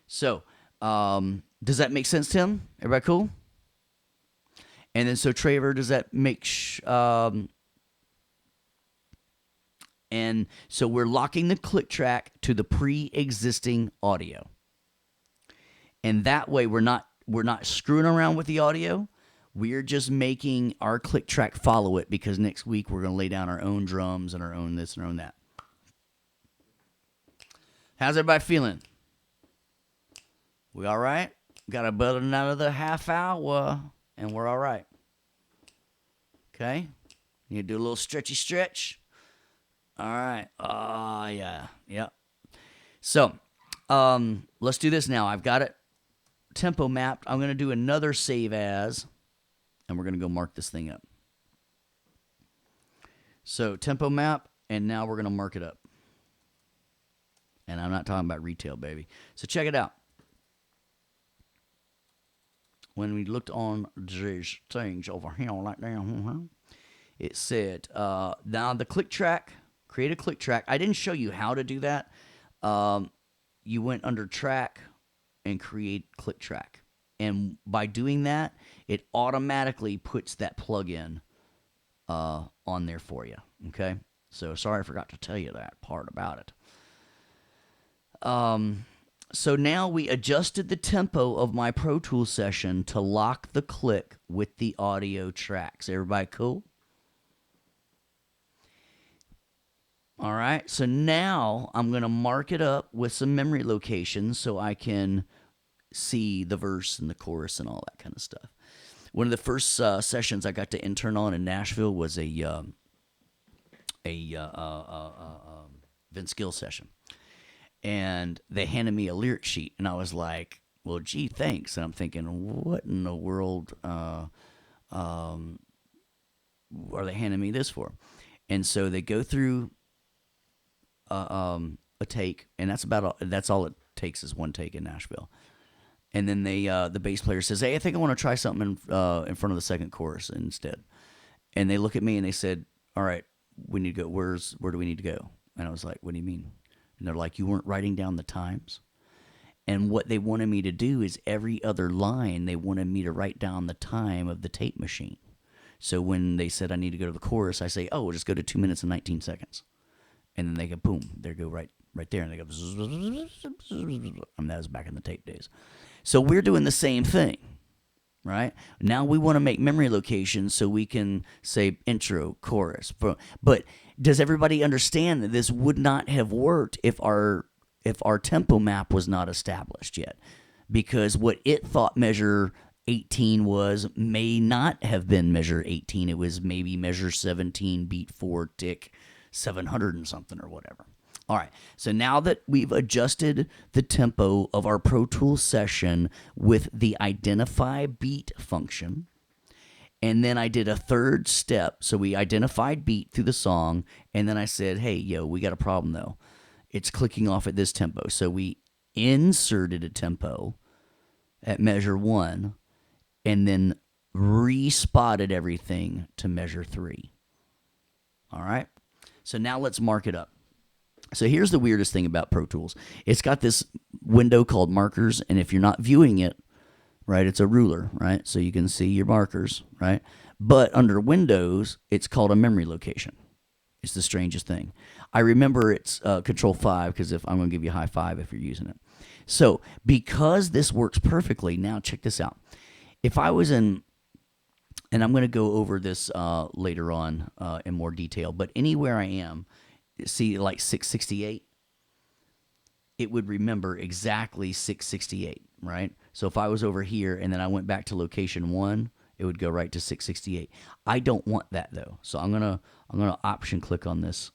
So, does that make sense, Tim? Everybody cool? And then, so Trevor, does that make and so we're locking the click track to the pre-existing audio. And that way we're not screwing around with the audio. We're just making our click track follow it, because next week we're going to lay down our own drums and our own this and our own that. How's everybody feeling? We all right? Got about another half hour, and we're all right. Okay? Need to do a little stretchy stretch. All right. Oh, yeah. Yep. So, let's do this now. I've got it tempo mapped. I'm going to do another save as, and we're going to go mark this thing up. So, tempo map, and now we're going to mark it up. And I'm not talking about retail, baby. So, check it out. When we looked on these things over here like that, it said, now the click track, create a click track. I didn't show you how to do that. You went under track and create click track. And by doing that, it automatically puts that plugin on there for you. Okay? So sorry I forgot to tell you that part about it. So now we adjusted the tempo of my Pro Tools session to lock the click with the audio tracks. Everybody cool? All right, so now I'm going to mark it up with some memory locations so I can see the verse and the chorus and all that kind of stuff. One of the first sessions I got to intern on in Nashville was a Vince Gill session. And they handed me a lyric sheet, and I was like, well, gee, thanks. And I'm thinking, what in the world are they handing me this for? And so they go through a take, and that's all it takes is one take in Nashville. And then the bass player says, hey, I think I want to try something in front of the second chorus instead. And they look at me and they said, all right, we need to go. Where do we need to go? And I was like, what do you mean? And they're like, you weren't writing down the times? And what they wanted me to do is every other line, they wanted me to write down the time of the tape machine. So when they said I need to go to the chorus, I say, oh, we'll just go to 2 minutes and 19 seconds. And then they go, boom, they go right there. And they go, and that was back in the tape days. So we're doing the same thing, right? Now we want to make memory locations so we can say intro, chorus. But does everybody understand that this would not have worked if our tempo map was not established yet? Because what it thought measure 18 was may not have been measure 18. It was maybe measure 17, beat 4, tick 700 and something or whatever. All right, so now that we've adjusted the tempo of our Pro Tools session with the identify beat function, and then I did a third step. So we identified beat through the song, and then I said, hey, we got a problem though. It's clicking off at this tempo. So we inserted a tempo at measure 1, and then respotted everything to measure 3. All right, so now let's mark it up. So here's the weirdest thing about Pro Tools. It's got this window called markers, and if you're not viewing it, right, it's a ruler, right? So you can see your markers, right? But under Windows, it's called a memory location. It's the strangest thing. I remember it's Control 5, because if I'm going to give you a high five if you're using it. So because this works perfectly, now check this out. If I was in, and I'm going to go over this later on in more detail, but anywhere I am, see like 668, it would remember exactly 668, right? So if I was over here and then I went back to location 1, it would go right to 668. I don't want that though. So I'm gonna option click on this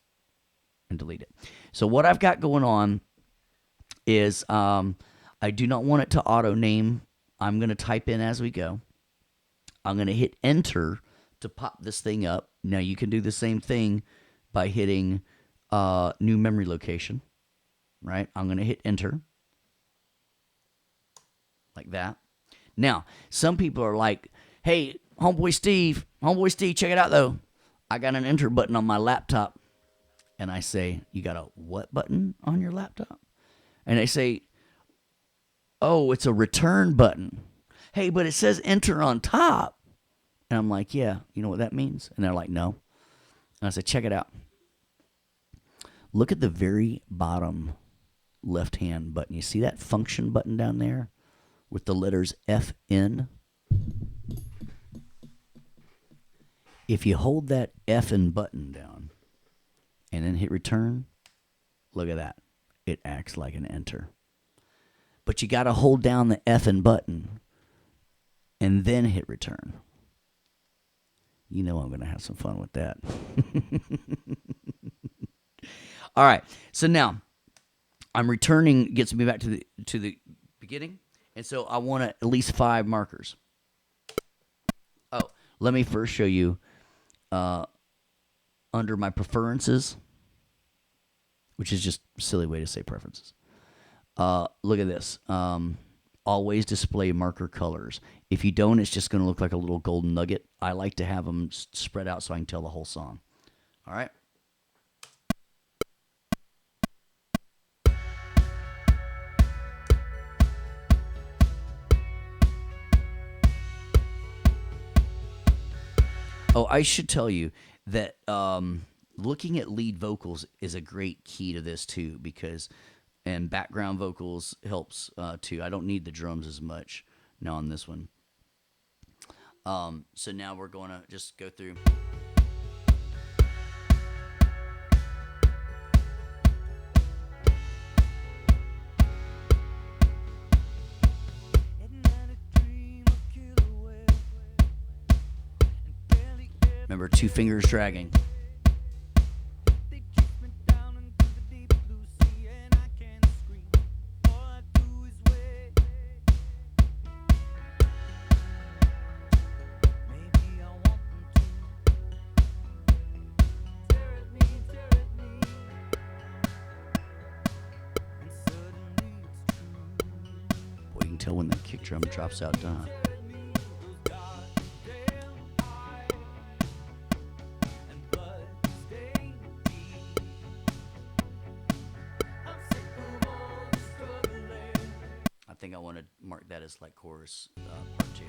and delete it. So what I've got going on is I do not want it to auto name. I'm gonna type in as we go. I'm gonna hit enter to pop this thing up. Now you can do the same thing by hitting new memory location. right? I'm going to hit enter like that. Now, some people are like, hey, homeboy Steve, check it out though. I got an enter button on my laptop. And I say, you got a what button on your laptop? And they say, oh, it's a return button. Hey, but it says enter on top. And I'm like, yeah, you know what that means? And they're like, no. And I said, check it out. Look at the very bottom left-hand button. You see that function button down there with the letters FN? If you hold that FN button down and then hit return, look at that. It acts like an enter. But you got to hold down the FN button and then hit return. You know I'm going to have some fun with that. All right. So now I'm returning, gets me back to the beginning. And so I want at least 5 markers. Oh, let me first show you under my preferences, which is just a silly way to say preferences. Look at this. Always display marker colors. If you don't, it's just going to look like a little golden nugget. I like to have them spread out so I can tell the whole song. All right. Oh, I should tell you that looking at lead vocals is a great key to this too, because and background vocals helps too. I don't need the drums as much now on this one. So now we're going to just go through. Remember, 2 fingers dragging. Boy, you can tell when the kick drum drops out down. I think I want to mark that as like chorus part 2.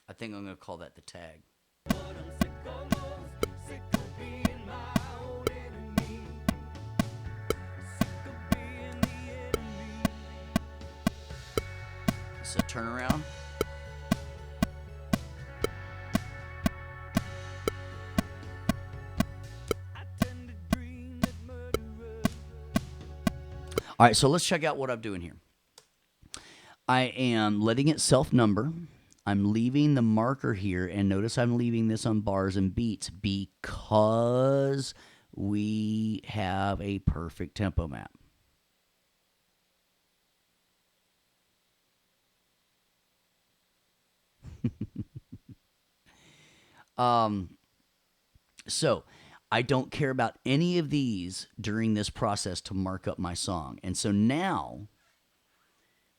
I think I'm going to call that the tag. So turn around. All right, so let's check out what I'm doing here. I am letting it self-number. I'm leaving the marker here, and notice I'm leaving this on bars and beats because we have a perfect tempo map. So I don't care about any of these during this process to mark up my song. And so now,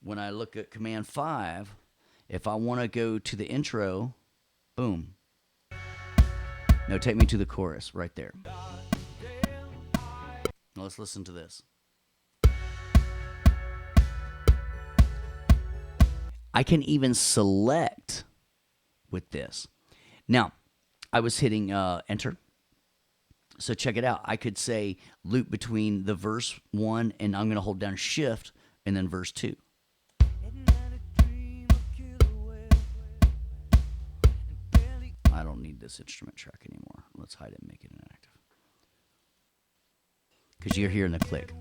when I look at Command 5, if I want to go to the intro, boom. No, take me to the chorus right there. Now let's listen to this. I can even select with this. Now, I was hitting enter. So check it out. I could say loop between the verse 1 and I'm going to hold down shift and then verse 2. I don't need this instrument track anymore. Let's hide it and make it inactive. Because you're hearing the click.